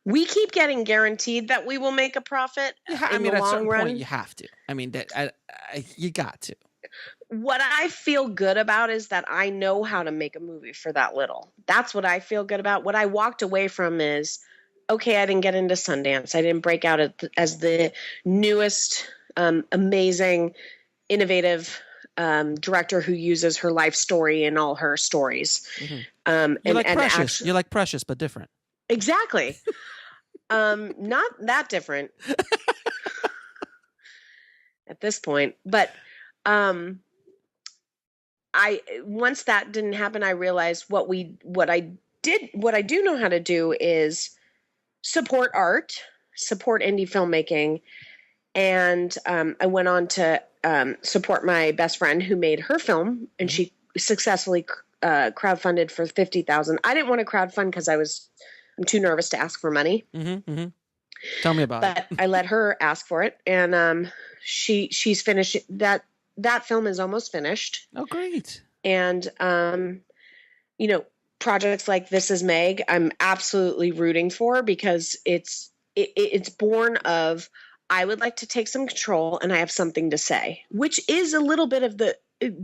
Speaker 3: We keep getting guaranteed that we will make a profit in the long run.
Speaker 1: Point, you have to. I mean, you got to.
Speaker 3: What I feel good about is that I know how to make a movie for that little. That's what I feel good about. What I walked away from is, okay, I didn't get into Sundance. I didn't break out as the newest, amazing, innovative director who uses her life story in all her stories.
Speaker 1: You're like Precious. You're like Precious, but different.
Speaker 3: Exactly. Not that different at this point, but once that didn't happen, I realized what I do know how to do is support art, support indie filmmaking. And I went on to support my best friend who made her film, and she successfully crowdfunded for $50,000. I didn't want to crowdfund because I'm too nervous to ask for money.
Speaker 1: Tell me about it.
Speaker 3: But I let her ask for it, and she's finished that. That film is almost finished.
Speaker 1: Oh, great!
Speaker 3: And projects like This Is Meg, I'm absolutely rooting for, because it's born of, I would like to take some control and I have something to say, which is a little bit of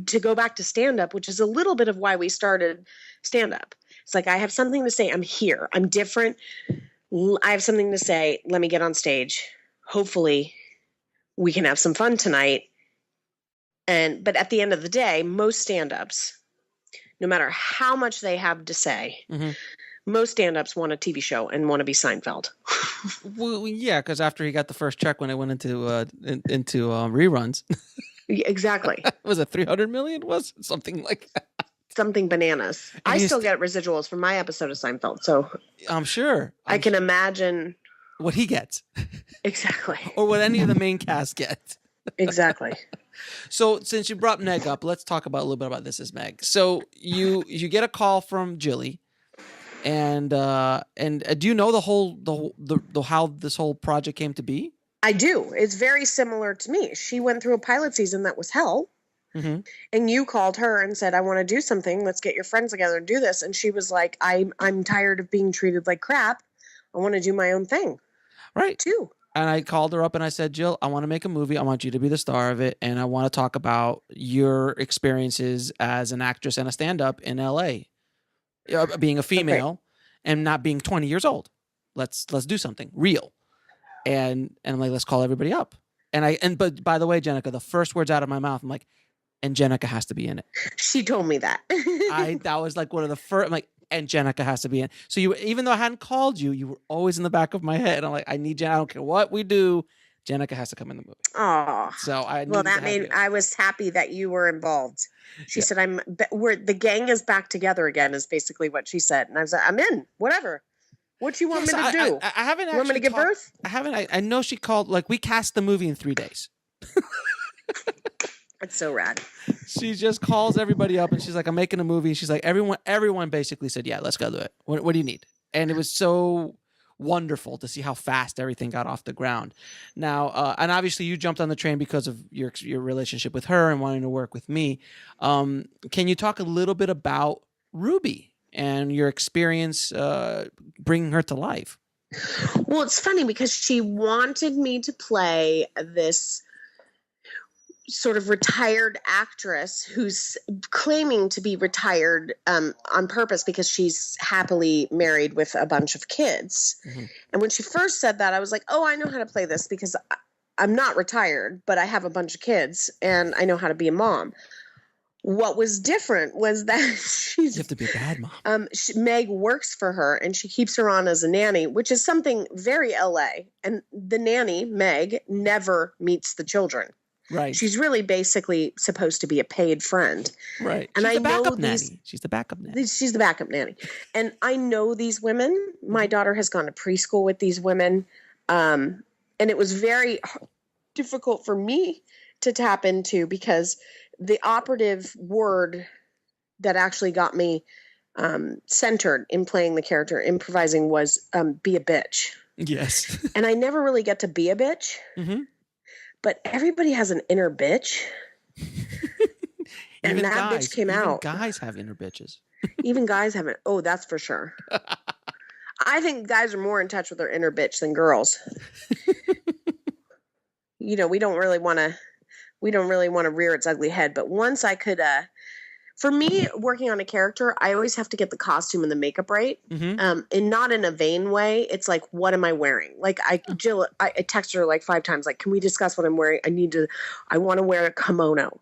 Speaker 3: to go back to stand-up, which is a little bit of why we started stand-up. It's like, I have something to say. I'm here. I'm different. I have something to say. Let me get on stage. Hopefully we can have some fun tonight. But at the end of the day, most stand-ups, no matter how much they have to say, most stand-ups want a TV show and want to be Seinfeld.
Speaker 1: Well, yeah, because after he got the first check when it went into reruns.
Speaker 3: Exactly.
Speaker 1: Was it 300 million? Was it something like that?
Speaker 3: something bananas. I still get residuals from my episode of Seinfeld, so
Speaker 1: I'm sure.
Speaker 3: I can imagine
Speaker 1: what he gets.
Speaker 3: Exactly.
Speaker 1: Or what any of the main cast get.
Speaker 3: Exactly.
Speaker 1: So since you brought Meg up, let's talk about a little bit about This Is Meg. So you get a call from Jilly, and do you know the how this whole project came to be?
Speaker 3: I do. It's very similar to me. She went through a pilot season that was hell. Mm-hmm. And you called her and said, I want to do something. Let's get your friends together and do this. And she was like, I'm tired of being treated like crap. I want to do my own thing.
Speaker 1: Right.
Speaker 3: Too.
Speaker 1: And I called her up and I said, Jill, I want to make a movie. I want you to be the star of it. And I want to talk about your experiences as an actress and a stand-up in LA, being a female and not being 20 years old. Let's do something real. And I'm like, let's call everybody up. But by the way, Jenica, the first words out of my mouth, I'm like, and Jenica has to be in it.
Speaker 3: She told me that.
Speaker 1: That was like one of the first, I'm like, and Jenica has to be in. So even though I hadn't called you, you were always in the back of my head. I'm like, I need Jenica. I don't care what we do. Jenica has to come in the movie.
Speaker 3: Oh,
Speaker 1: so
Speaker 3: I was happy that you were involved. She said, the gang is back together again is basically what she said. And I was like, I'm in, whatever. What you want me to do?
Speaker 1: I haven't
Speaker 3: you want me to give birth?
Speaker 1: I haven't. I know she called, like we cast the movie in 3 days.
Speaker 3: That's so rad.
Speaker 1: She just calls everybody up and she's like, I'm making a movie. She's like, everyone basically said, yeah, let's go do it. What do you need? And it was so wonderful to see how fast everything got off the ground. Now, and obviously you jumped on the train because of your relationship with her and wanting to work with me. Can you talk a little bit about Ruby and your experience bringing her to life?
Speaker 3: Well, it's funny because she wanted me to play this sort of retired actress who's claiming to be retired on purpose because she's happily married with a bunch of kids. Mm-hmm. And when she first said that, I was like, oh, I know how to play this because I'm not retired, but I have a bunch of kids and I know how to be a mom. What was different was that you
Speaker 1: have to be a bad mom.
Speaker 3: Meg works for her and she keeps her on as a nanny, which is something very LA. And the nanny, Meg, never meets the children.
Speaker 1: Right.
Speaker 3: She's really basically supposed to be a paid friend.
Speaker 1: Right.
Speaker 3: And
Speaker 1: She's the backup nanny. She's the backup nanny. And I know these women. My daughter has gone to preschool with these women. And it was very difficult for me to tap into because the operative word that actually got me centered in playing the character, improvising, was be a bitch. Yes.
Speaker 3: And I never really get to be a bitch. Mm-hmm. But everybody has an inner bitch. And that bitch came out.
Speaker 1: Even guys have inner bitches.
Speaker 3: Even guys have it. Oh, that's for sure. I think guys are more in touch with their inner bitch than girls. We don't really want to rear its ugly head. But once I could, for me, working on a character, I always have to get the costume and the makeup right. Mm-hmm. And not in a vain way. It's like, what am I wearing? Like I texted her like 5 times, like, can we discuss what I'm wearing? I want to wear a kimono.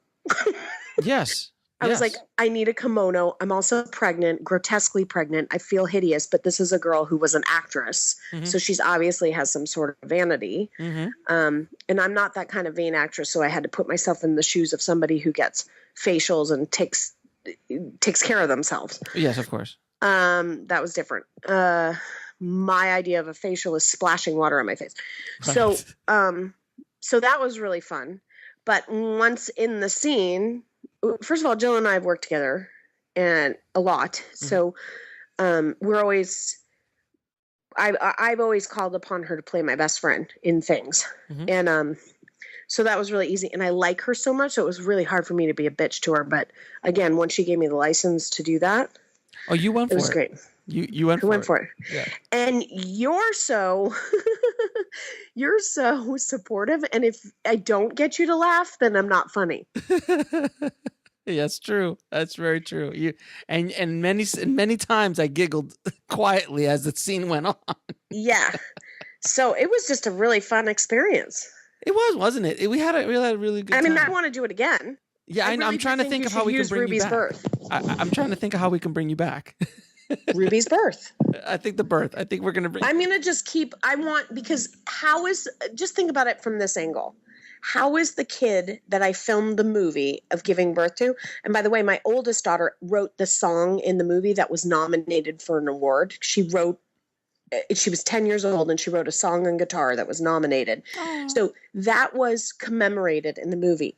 Speaker 1: Yes.
Speaker 3: I was like, I need a kimono. I'm also pregnant, grotesquely pregnant. I feel hideous, but this is a girl who was an actress. Mm-hmm. So she's obviously has some sort of vanity. Mm-hmm. And I'm not that kind of vain actress. So I had to put myself in the shoes of somebody who gets facials and takes care of themselves.
Speaker 1: Yes, of course.
Speaker 3: That was different. My idea of a facial is splashing water on my face. Right. So that was really fun. But once in the scene, first of all, Jill and I have worked together and a lot. Mm-hmm. So I've always called upon her to play my best friend in things. Mm-hmm. And so that was really easy. And I like her so much, so it was really hard for me to be a bitch to her. But again, once she gave me the license to do that,
Speaker 1: you went for it.
Speaker 3: It was great.
Speaker 1: You went for it.
Speaker 3: Yeah. And you're so supportive. And if I don't get you to laugh, then I'm not funny.
Speaker 1: Yeah, that's true. That's very true. And many times I giggled quietly as the scene went on.
Speaker 3: Yeah. So it was just a really fun experience.
Speaker 1: It was, wasn't it? We had a really good time.
Speaker 3: I want to do it again.
Speaker 1: Yeah, I'm trying to think of how we can bring
Speaker 3: Ruby's
Speaker 1: you back.
Speaker 3: Birth.
Speaker 1: I'm trying to think of how we can bring you back.
Speaker 3: Ruby's birth.
Speaker 1: I think the birth. I think we're going to bring.
Speaker 3: I'm going to just just think about it from this angle. how is the kid that I filmed the movie of giving birth to? And by the way, my oldest daughter wrote the song in the movie that was nominated for an award. She was 10 years old and she wrote a song on guitar that was nominated. Aww. So that was commemorated in the movie.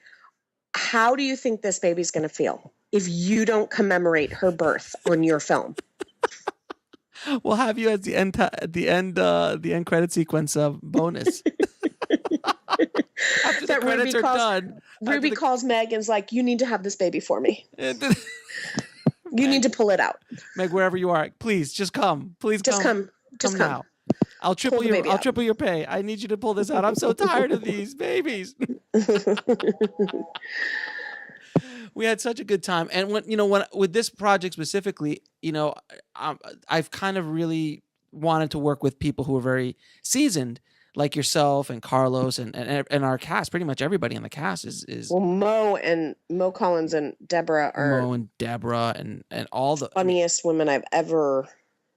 Speaker 3: How do you think this baby's going to feel if you don't commemorate her birth on your film?
Speaker 1: We'll have you at the end credit sequence of bonus. After the credits are done,
Speaker 3: Ruby calls Meg and's like, "You need to have this baby for me. You need to pull it out,
Speaker 1: Meg, wherever you are. Please, just come. Please,
Speaker 3: just come. Just come
Speaker 1: now. I'll triple your pay. I need you to pull this out. I'm so tired of these babies." We had such a good time, and when with this project specifically, I've kind of really wanted to work with people who are very seasoned, like yourself and Carlos and our cast. Pretty much everybody in the cast is
Speaker 3: well, Mo Collins and Deborah are
Speaker 1: and all the
Speaker 3: funniest women I've ever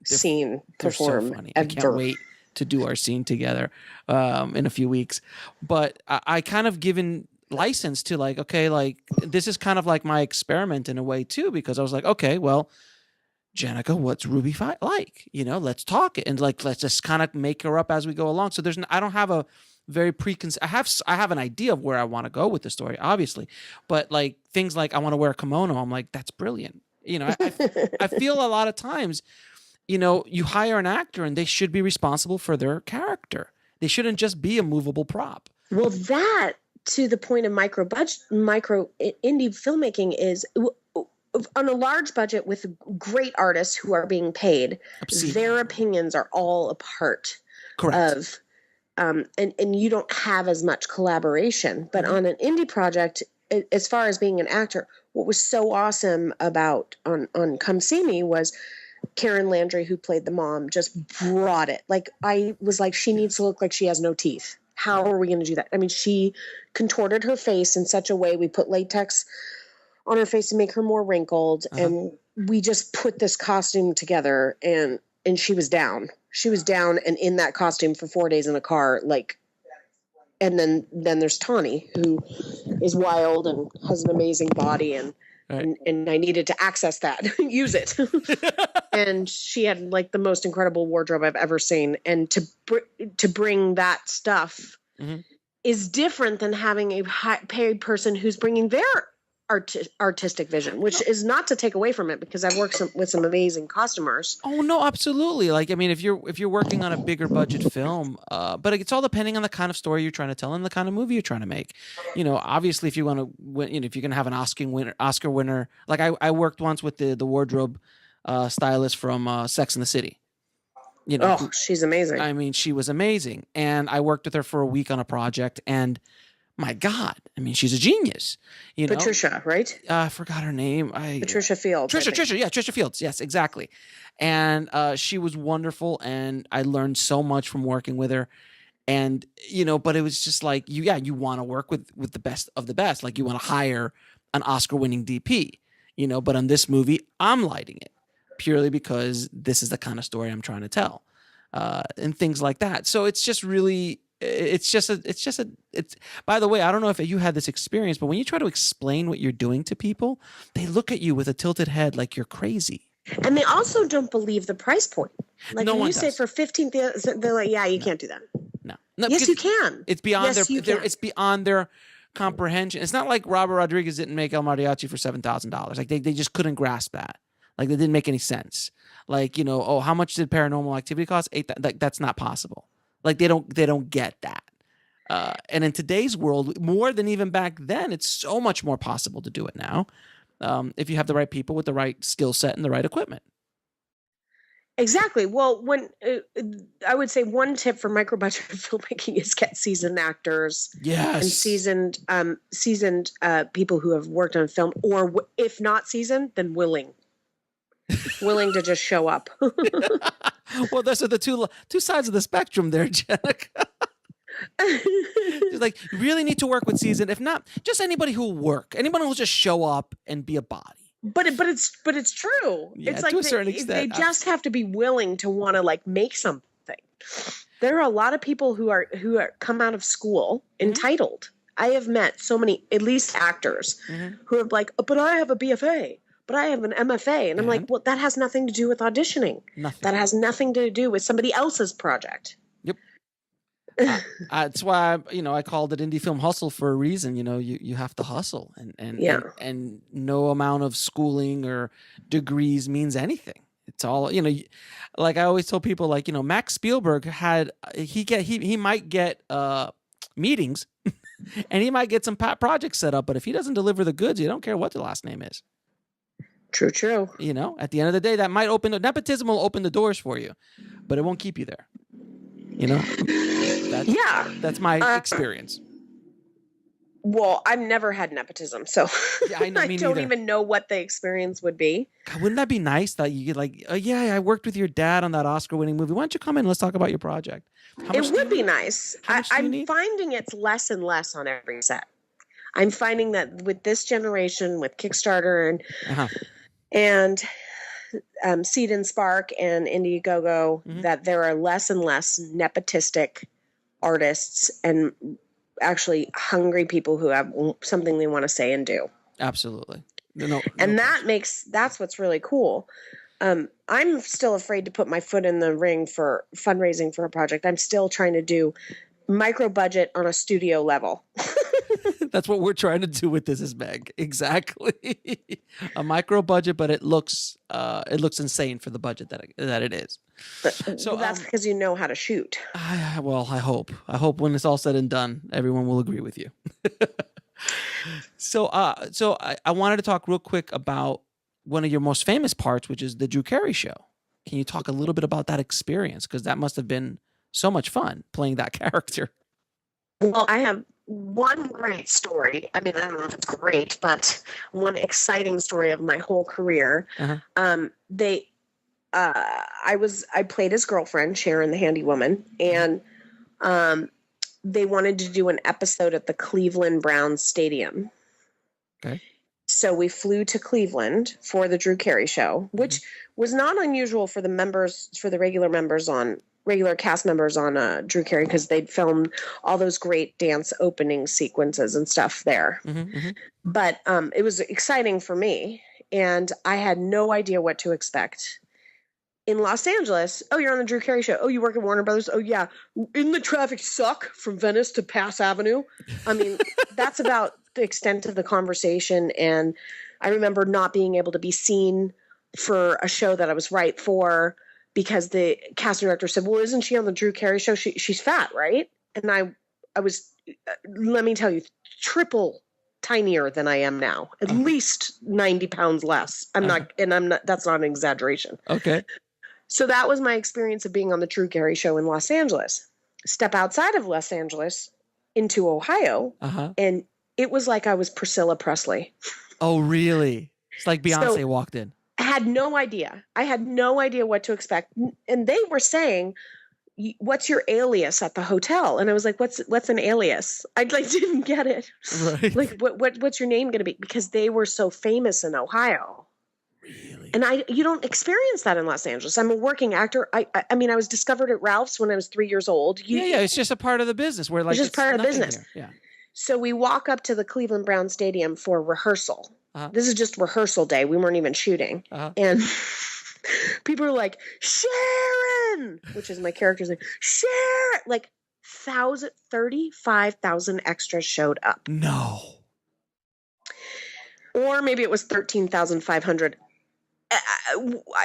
Speaker 3: seen perform.
Speaker 1: So funny. I can't wait to do our scene together in a few weeks. But I kind of given license to this is kind of like my experiment in a way too, because I was like, okay, well, Jenica, what's Ruby like? Let's talk and let's just kind of make her up as we go along. So I don't have a very I have an idea of where I want to go with the story, obviously, but things like I want to wear a kimono. I'm like, that's brilliant. I feel a lot of times, you hire an actor and they should be responsible for their character. They shouldn't just be a movable prop.
Speaker 3: Well, that to the point of micro indie filmmaking is on a large budget with great artists who are being paid. Absolutely. Their opinions are all a part of, and you don't have as much collaboration. But on an indie project, as far as being an actor, what was so awesome about on Come Simi was Karen Landry, who played the mom, just brought it. I was like, she needs to look like she has no teeth. How are we going to do that? I mean, she contorted her face in such a way. We put latex on her face to make her more wrinkled. And we just put this costume together and she was down. She was down and in that costume for 4 days in a car. And then there's Tawny, who is wild and has an amazing body. And I needed to access that, use it. And she had the most incredible wardrobe I've ever seen. And to bring that stuff is different than having a paid person who's bringing their artistic vision, which is not to take away from it, because I've worked with some amazing costumers.
Speaker 1: Oh no, absolutely. If you're working on a bigger budget film, but it's all depending on the kind of story you're trying to tell and the kind of movie you're trying to make. Obviously, if you want to win, if you're going to have an Oscar winner, I worked once with the wardrobe stylist from Sex and the City.
Speaker 3: She's amazing.
Speaker 1: I mean, she was amazing, and I worked with her for a week on a project, and my God, I mean, she's a genius.
Speaker 3: Patricia, right?
Speaker 1: I forgot her name.
Speaker 3: Patricia Fields.
Speaker 1: Trisha Fields. Yes, exactly. And she was wonderful, and I learned so much from working with her. And but it was just you want to work with the best of the best. You want to hire an Oscar-winning DP. But on this movie, I'm lighting it purely because this is the kind of story I'm trying to tell, and things like that. So it's just really. It's by the way, I don't know if you had this experience, but when you try to explain what you're doing to people, they look at you with a tilted head like you're crazy.
Speaker 3: And they also don't believe the price point.
Speaker 1: No
Speaker 3: when you say for 15, they're like, yeah, you can't do that.
Speaker 1: No,
Speaker 3: yes, you can.
Speaker 1: It's beyond it's beyond their comprehension. It's not like Robert Rodriguez didn't make El Mariachi for $7,000. They just couldn't grasp that. That didn't make any sense. How much did Paranormal Activity cost? That's not possible. They don't get that. And in today's world, more than even back then, it's so much more possible to do it now, if you have the right people with the right skill set and the right equipment.
Speaker 3: Exactly. Well, when I would say one tip for micro budget filmmaking is get seasoned actors,
Speaker 1: yes,
Speaker 3: and seasoned people who have worked on film, or if not seasoned, then willing to just show up.
Speaker 1: Well, those are the two sides of the spectrum there, Jenica. You really need to work with seasoned. If not, just anybody who will work. Anyone who will just show up and be a body.
Speaker 3: But it's true.
Speaker 1: Yeah,
Speaker 3: it's
Speaker 1: to a certain extent.
Speaker 3: They just have to be willing to want to make something. There are a lot of people who are come out of school entitled. I have met so many, at least actors, who are like, oh, but I have a BFA, but I have an MFA. And I'm like, well, that has nothing to do with auditioning.
Speaker 1: Nothing.
Speaker 3: That has nothing to do with somebody else's project.
Speaker 1: Yep. That's why I called it indie film hustle for a reason. You have to hustle, and no amount of schooling or degrees means anything. It's all like I always tell people, like Max Spielberg had he might get meetings and he might get some projects set up, but if he doesn't deliver the goods, you don't care what the last name is.
Speaker 3: True.
Speaker 1: At the end of the day, that might nepotism will open the doors for you, but it won't keep you there. That's my experience.
Speaker 3: Well, I've never had nepotism, so
Speaker 1: I
Speaker 3: don't even know what the experience would be.
Speaker 1: God, wouldn't that be nice that you get like, oh, yeah, I worked with your dad on that Oscar-winning movie. Why don't you come in? Let's talk about your project.
Speaker 3: It would be nice. I'm finding it's less and less on every set. I'm finding that with this generation, with Kickstarter and Seed and Spark and Indiegogo, that there are less and less nepotistic artists and actually hungry people who have something they want to say and do.
Speaker 1: Absolutely.
Speaker 3: That's what's really cool. I'm still afraid to put my foot in the ring for fundraising for a project. I'm still trying to do micro budget on a studio level.
Speaker 1: That's what we're trying to do with This Is Meg. Exactly. A micro budget, but it looks insane for the budget that it is. So
Speaker 3: that's because you know how to shoot.
Speaker 1: I hope when it's all said and done, everyone will agree with you. So I wanted to talk real quick about one of your most famous parts, which is the Drew Carey Show. Can you talk a little bit about that experience? Because that must have been so much fun playing that character.
Speaker 3: Well, I have one great story. I mean, I don't know if it's great, but one exciting story of my whole career. I played his girlfriend, Sharon, the handy woman, and they wanted to do an episode at the Cleveland Browns Stadium.
Speaker 1: Okay.
Speaker 3: So we flew to Cleveland for the Drew Carey Show, which was not unusual for the regular cast members on Drew Carey, because they'd filmed all those great dance opening sequences and stuff there. But it was exciting for me, and I had no idea what to expect. In Los Angeles, oh, you're on the Drew Carey Show. Oh, you work at Warner Brothers. Oh, yeah. Isn't the traffic suck from Venice to Pass Avenue? I mean, that's about the extent of the conversation. And I remember not being able to be seen for a show that I was right for, because the casting director said, well, isn't she on the Drew Carey Show? She's fat, right? And I was, let me tell you, triple tinier than I am now, at least 90 pounds less. That's not an exaggeration.
Speaker 1: Okay.
Speaker 3: So that was my experience of being on the Drew Carey Show in Los Angeles. Step outside of Los Angeles into Ohio, and it was like I was Priscilla Presley.
Speaker 1: Oh, really? It's like Beyonce walked in.
Speaker 3: I had no idea. I had no idea what to expect. And they were saying, what's your alias at the hotel? And I was like, what's an alias? I didn't get it.
Speaker 1: Right.
Speaker 3: Like, what's your name going to be? Because they were so famous in Ohio.
Speaker 1: Really?
Speaker 3: And you don't experience that in Los Angeles. I'm a working actor. I mean, I was discovered at Ralph's when I was 3 years old.
Speaker 1: Yeah. It's just a part of the business. It's
Speaker 3: just part of the business.
Speaker 1: Here. Yeah.
Speaker 3: So we walk up to the Cleveland Browns Stadium for rehearsal. This is just rehearsal day. We weren't even shooting. And people are like, Sharon, which is my character's name. Sharon, like 35,000 extras showed up.
Speaker 1: No.
Speaker 3: Or maybe it was 13,500.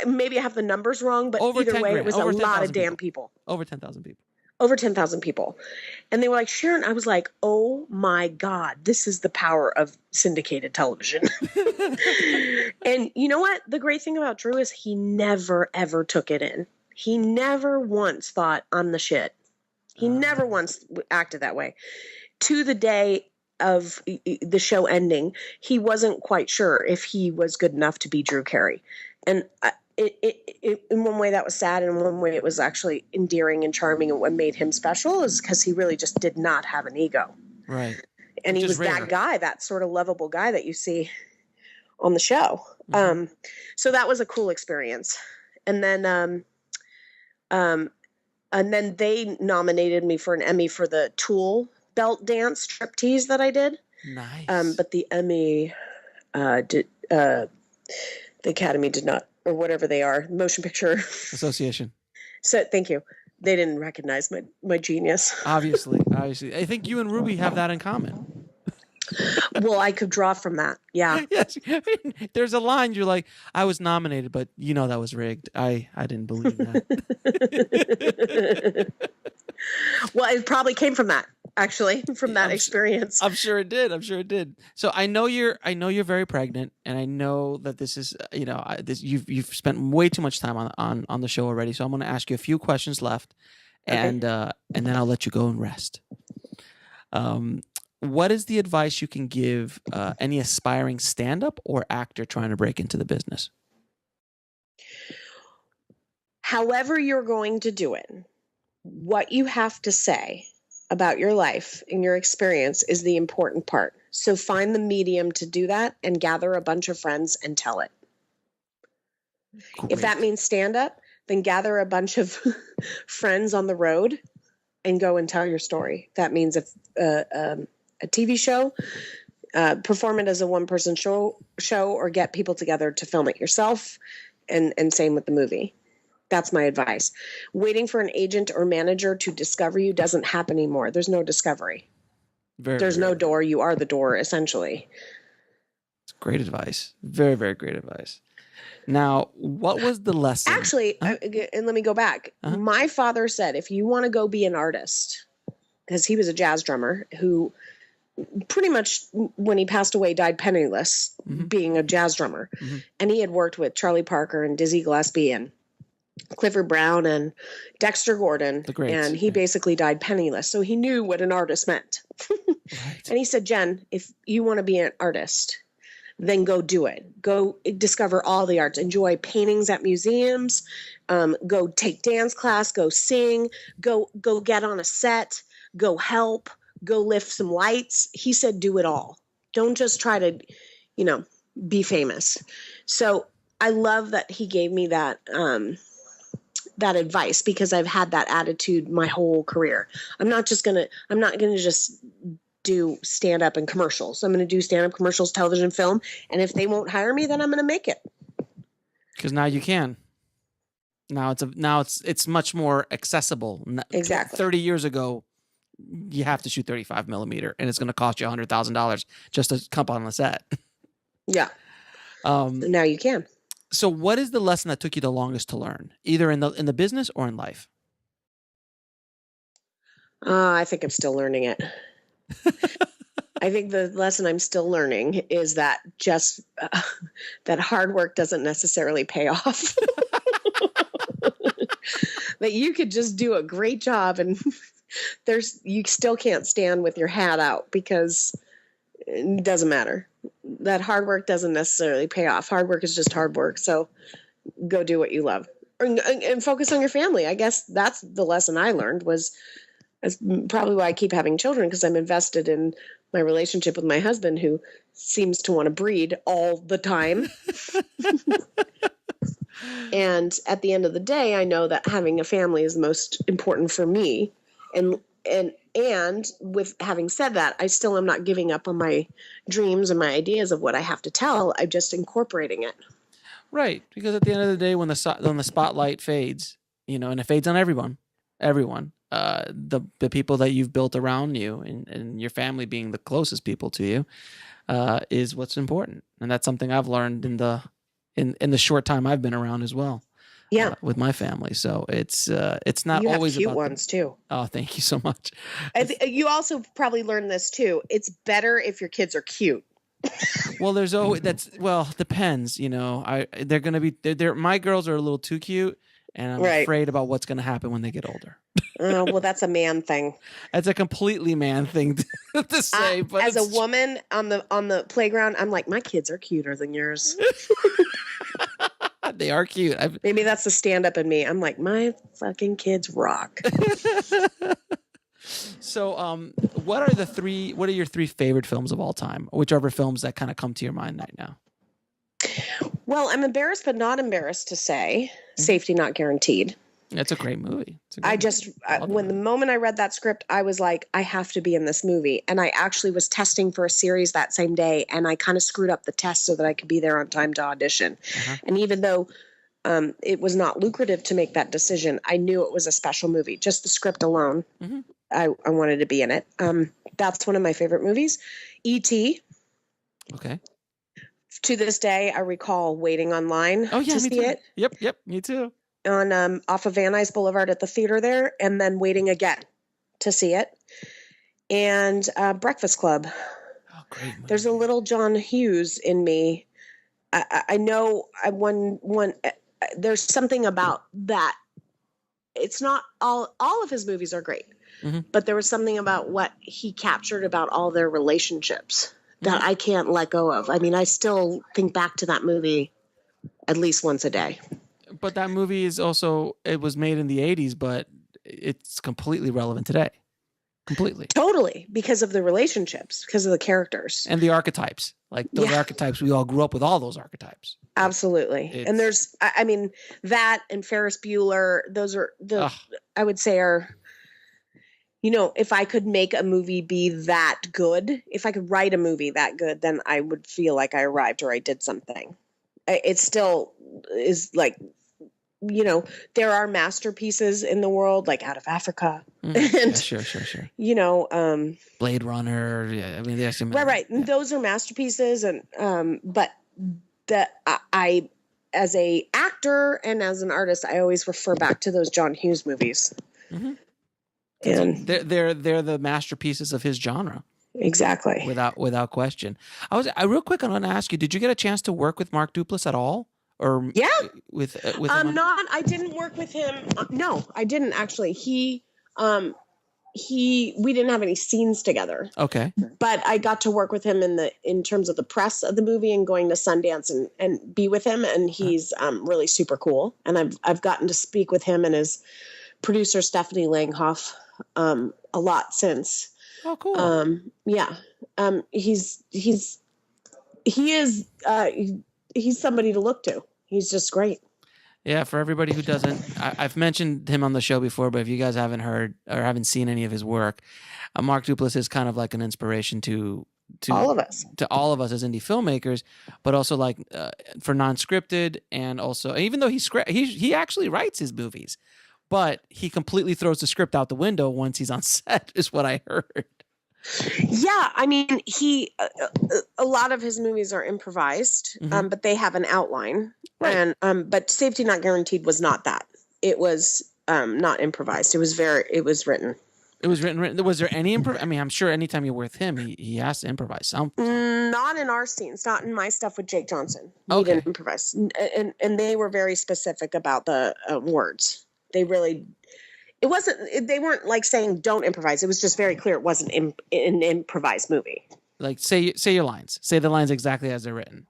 Speaker 3: Maybe I have the numbers wrong, but either way, it was a lot of damn people.
Speaker 1: Over 10,000 people.
Speaker 3: Over 10,000 people. And they were like, Sharon, I was like, oh my God, this is the power of syndicated television. And you know what? The great thing about Drew is he never, ever took it in. He never once thought, I'm the shit. He never once acted that way. To the day of the show ending, he wasn't quite sure if he was good enough to be Drew Carey. And in one way that was sad, and in one way it was actually endearing and charming, and what made him special is because he really just did not have an ego.
Speaker 1: Right.
Speaker 3: And he was that guy, that sort of lovable guy that you see on the show. So that was a cool experience. And then they nominated me for an Emmy for the Tool belt dance striptease that I did.
Speaker 1: Nice.
Speaker 3: But the Emmy, the Academy did not, or whatever they are, Motion Picture
Speaker 1: Association.
Speaker 3: So thank you. They didn't recognize my genius.
Speaker 1: Obviously. I think you and Ruby have that in common.
Speaker 3: Well, I could draw from that. Yeah.
Speaker 1: Yes. There's a line you're like, I was nominated, but that was rigged. I didn't believe that.
Speaker 3: Well, it probably came from that, actually, from that experience.
Speaker 1: I'm sure it did. So I know you're very pregnant, and I know that this is, you've spent way too much time on the show already. So I'm going to ask you a few questions left, and then I'll let you go and rest. What is the advice you can give any aspiring stand-up or actor trying to break into the business?
Speaker 3: However you're going to do it, what you have to say about your life and your experience is the important part. So find the medium to do that and gather a bunch of friends and tell it. Great. If that means stand-up, then gather a bunch of friends on the road and go and tell your story. That means if a TV show, perform it as a one-person show, or get people together to film it yourself, and same with the movie. That's my advice. Waiting for an agent or manager to discover you doesn't happen anymore. There's no discovery. There's no door. You are the door, essentially.
Speaker 1: It's great advice. Very, very great advice. Now, what was the lesson?
Speaker 3: Actually, and let me go back. My father said, if you want to go be an artist, because he was a jazz drummer who pretty much, when he passed away, died penniless, being a jazz drummer. Mm-hmm. And he had worked with Charlie Parker and Dizzy Gillespie and Clifford Brown and Dexter Gordon, and he basically died penniless. So he knew what an artist meant. Right. And he said, Jen, if you want to be an artist, then go do it. Go discover all the arts. Enjoy paintings at museums. Go take dance class. Go sing. Go get on a set. Go help. Go lift some lights. He said, do it all. Don't just try to, be famous. So I love that he gave me that advice, because I've had that attitude my whole career. I'm not going to just do stand up and commercials. I'm going to do stand up, commercials, television, film. And if they won't hire me, then I'm going to make it. Because
Speaker 1: now you can. Now it's much more accessible.
Speaker 3: Exactly.
Speaker 1: 30 years ago, you have to shoot 35 millimeter, and it's going to cost you $100,000 just to come on the set.
Speaker 3: Yeah. Now you can.
Speaker 1: So what is the lesson that took you the longest to learn, either in the business or in life?
Speaker 3: I think I'm still learning it. I think the lesson I'm still learning is that just that hard work doesn't necessarily pay off. That you could just do a great job and you still can't stand with your hat out, because it doesn't matter. That hard work doesn't necessarily pay off. Hard work is just hard work. So go do what you love, and focus on your family. I guess that's the lesson I learned. That's probably why I keep having children, because I'm invested in my relationship with my husband, who seems to want to breed all the time. And at the end of the day, I know that having a family is most important for me. And with having said that, I still am not giving up on my dreams and my ideas of what I have to tell. I'm just incorporating it.
Speaker 1: Right. Because at the end of the day, when the spotlight fades, and it fades on everyone, the people that you've built around you and your family being the closest people to you, is what's important. And that's something I've learned in the short time I've been around as well.
Speaker 3: Yeah,
Speaker 1: with my family. So it's not
Speaker 3: you
Speaker 1: always
Speaker 3: have cute
Speaker 1: about
Speaker 3: ones too.
Speaker 1: Oh, thank you so much.
Speaker 3: You also probably learned this too. It's better if your kids are cute.
Speaker 1: Well, depends. They're gonna be. My girls are a little too cute, and I'm afraid about what's gonna happen when they get older.
Speaker 3: Well, that's a man thing.
Speaker 1: That's a completely man thing to say. But
Speaker 3: as a woman on the playground, I'm like, my kids are cuter than yours.
Speaker 1: They are cute.
Speaker 3: Maybe that's the stand-up in me. I'm like, my fucking kids rock.
Speaker 1: So, what are your three favorite films of all time? Whichever films that kind of come to your mind right now.
Speaker 3: Well, I'm embarrassed, but not embarrassed to say Safety Not Guaranteed.
Speaker 1: It's a great movie.
Speaker 3: When the moment I read that script, I was like, I have to be in this movie. And I actually was testing for a series that same day, and I kind of screwed up the test so that I could be there on time to audition. And even though it was not lucrative to make that decision, I knew it was a special movie. Just the script alone, I wanted to be in it. That's one of my favorite movies. E.T.
Speaker 1: Okay.
Speaker 3: To this day, I recall waiting online to see it.
Speaker 1: Yep, me too.
Speaker 3: On off of Van Nuys Boulevard at the theater there, and then waiting again to see it. And Breakfast Club.
Speaker 1: Oh, great movie.
Speaker 3: There's a little John Hughes in me. I know there's something about that. It's not all of his movies are great, but there was something about what he captured about all their relationships that I can't let go of. I mean, I still think back to that movie at least once a day.
Speaker 1: But that movie is also, it was made in the 80s, but it's completely relevant today. Completely.
Speaker 3: Totally. Because of the relationships, because of the characters.
Speaker 1: And the archetypes. Like those archetypes, we all grew up with all those archetypes.
Speaker 3: Absolutely. And there's, I mean, that and Ferris Bueller, those are I would say are, you know, if I could make a movie be that good, if I could write a movie that good, then I would feel like I arrived or I did something. It still is like, you know, there are masterpieces in the world, like Out of Africa. And,
Speaker 1: sure.
Speaker 3: You know,
Speaker 1: Blade Runner. Yeah, I mean, there's some.
Speaker 3: Right. Yeah. Those are masterpieces. And, but I, as a actor and as an artist, I always refer back to those John Hughes movies. And
Speaker 1: they're the masterpieces of his genre.
Speaker 3: Exactly.
Speaker 1: Without question. I real quick, I want to ask you, did you get a chance to work with Mark Duplass at all? Or with him
Speaker 3: I didn't work with him. No, I didn't actually. We didn't have any scenes together.
Speaker 1: Okay.
Speaker 3: But I got to work with him in terms of the press of the movie and going to Sundance and be with him. And he's really super cool. And I've gotten to speak with him and his producer Stephanie Langhoff a lot since.
Speaker 1: Oh, cool.
Speaker 3: He's somebody to look to. He's just great.
Speaker 1: Yeah, for everybody who doesn't, I've mentioned him on the show before, but if you guys haven't heard or haven't seen any of his work, Mark Duplass is kind of like an inspiration to
Speaker 3: all of us,
Speaker 1: as indie filmmakers, but also like for non-scripted, and also even though he actually writes his movies, but he completely throws the script out the window once he's on set, is what I heard.
Speaker 3: Yeah, I mean, a lot of his movies are improvised, but they have an outline. Right. And but Safety Not Guaranteed was not that. It was not improvised. It was written. It was written.
Speaker 1: Was there any I mean, I'm sure anytime you're with him, he has to improvise something.
Speaker 3: Not in our scenes. Not in my stuff with Jake Johnson. He didn't improvise, and they were very specific about the words. They really. It wasn't. They weren't like saying don't improvise. It was just very clear it wasn't an improvised movie.
Speaker 1: Like say your lines. Say the lines exactly as they're written.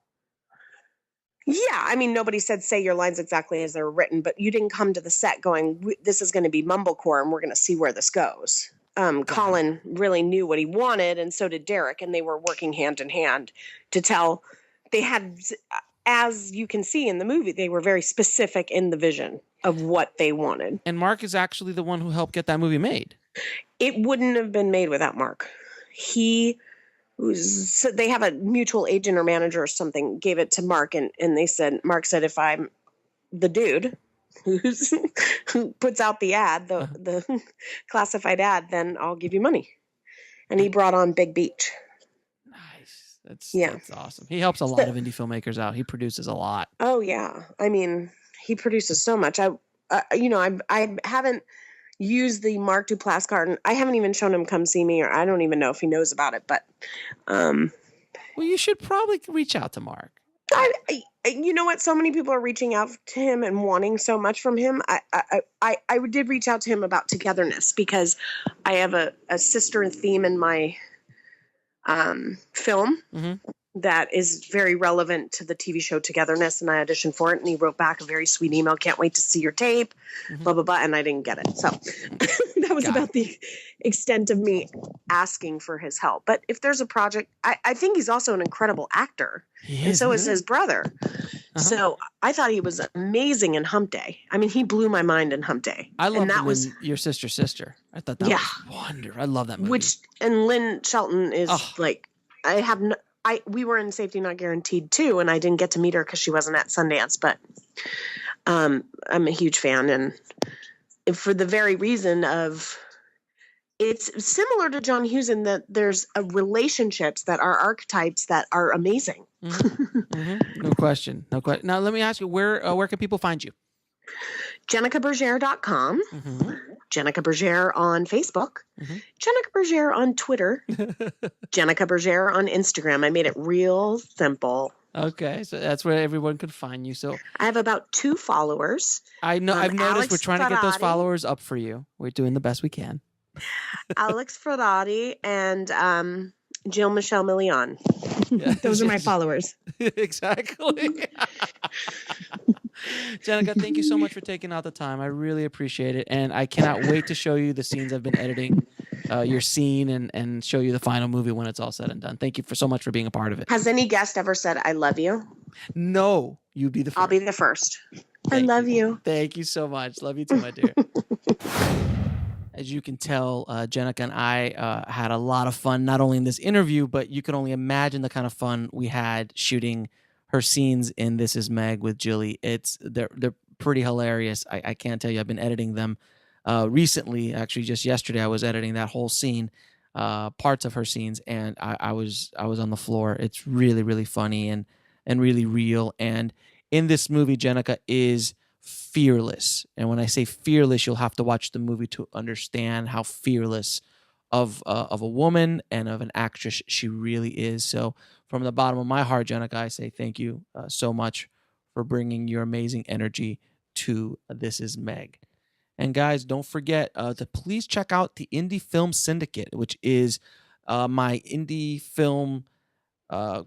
Speaker 3: Yeah, I mean, nobody said say your lines exactly as they're written, but you didn't come to the set going, "This is going to be mumblecore, and we're going to see where this goes." Colin really knew what he wanted, and so did Derek, and they were working hand in hand to tell. They had, as you can see in the movie, they were very specific in the vision of what they wanted.
Speaker 1: And Mark is actually the one who helped get that movie made.
Speaker 3: It wouldn't have been made without Mark. They have a mutual agent or manager or something, gave it to Mark, and Mark said, if I'm the dude who puts out the ad, the classified ad, then I'll give you money. And he brought on Big Beach.
Speaker 1: Nice. That's awesome. He helps a lot of indie filmmakers out. He produces a lot.
Speaker 3: Oh yeah. I mean, he produces so much. I haven't used the Mark Duplass card, and I haven't even shown him Come See Me, or I don't even know if he knows about it. But
Speaker 1: well, you should probably reach out to Mark.
Speaker 3: You know what? So many people are reaching out to him and wanting so much from him. I did reach out to him about togetherness, because I have a sister theme in my film, that is very relevant to the TV show Togetherness, and I auditioned for it, and he wrote back a very sweet email. Can't wait to see your tape, blah, blah, blah, and I didn't get it. So that was about the extent of me asking for his help. But if there's a project, I think he's also an incredible actor, and so is his brother. So I thought he was amazing in Hump Day. I mean, he blew my mind in Hump Day.
Speaker 1: I love that was Your Sister. I thought that was wonderful. I love that movie.
Speaker 3: And Lynn Shelton is we were in Safety Not Guaranteed too, and I didn't get to meet her because she wasn't at Sundance, but I'm a huge fan, and for the very reason of it's similar to John Hughes in that there's relationships that are archetypes that are amazing.
Speaker 1: No question. Now let me ask you, where can people find you?
Speaker 3: JenicaBergere.com, Jenica Bergere on Facebook, Jenica Bergere on Twitter, Jenica Bergere on Instagram. I made it real simple.
Speaker 1: Okay, so that's where everyone could find you. So
Speaker 3: I have about 2 followers.
Speaker 1: I know. I've noticed we're trying to get those followers up for you. We're doing the best we can.
Speaker 3: Alex Ferrari and Jill Michelle Million. Those are my followers.
Speaker 1: Exactly. Jenica, thank you so much for taking out the time. I really appreciate it. And I cannot wait to show you the scenes I've been editing, your scene, and show you the final movie when it's all said and done. Thank you so much for being a part of it.
Speaker 3: Has any guest ever said, I love you?
Speaker 1: No, you'd be the first.
Speaker 3: I'll be the first. I love you.
Speaker 1: Thank you so much. Love you too, my dear. As you can tell, Jenica and I had a lot of fun, not only in this interview, but you can only imagine the kind of fun we had shooting her scenes in This Is Meg with Jilly. They're pretty hilarious. I can't tell you. I've been editing them recently. Actually, just yesterday, I was editing that whole scene, parts of her scenes, and I was on the floor. It's really, really funny and really real. And in this movie, Jenica is fearless. And when I say fearless, you'll have to watch the movie to understand how fearless of a woman and of an actress she really is. So from the bottom of my heart, Jenica, I say thank you so much for bringing your amazing energy to This Is Meg. And guys, don't forget to please check out the Indie Film Syndicate, which is my indie film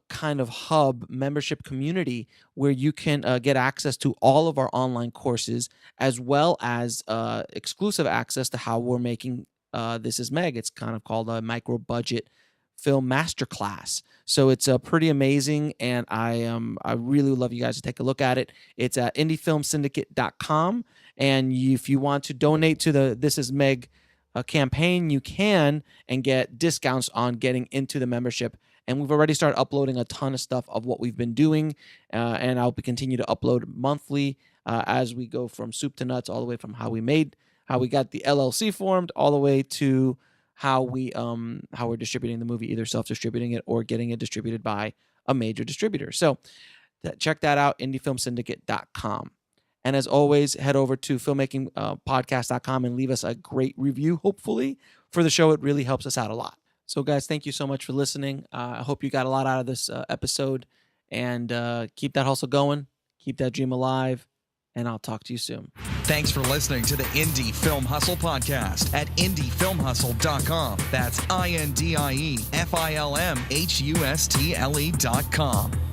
Speaker 1: kind of hub membership community where you can get access to all of our online courses, as well as exclusive access to how we're making This Is Meg. It's kind of called a micro budget film masterclass. So it's pretty amazing, and I really love you guys to take a look at it. It's at indiefilmsyndicate.com, and if you want to donate to the This Is Meg campaign, you can, and get discounts on getting into the membership. And we've already started uploading a ton of stuff of what we've been doing, and I'll continue to upload monthly as we go from soup to nuts, all the way from how we got the LLC formed, all the way to how we're distributing the movie, either self-distributing it or getting it distributed by a major distributor. So check that out, indiefilmsyndicate.com. And as always, head over to filmmakingpodcast.com and leave us a great review, hopefully, for the show. It really helps us out a lot. So, guys, thank you so much for listening. I hope you got a lot out of this episode. And keep that hustle going. Keep that dream alive. And I'll talk to you soon.
Speaker 2: Thanks for listening to the Indie Film Hustle podcast at indiefilmhustle.com. That's INDIEFILMHUSTLE.com.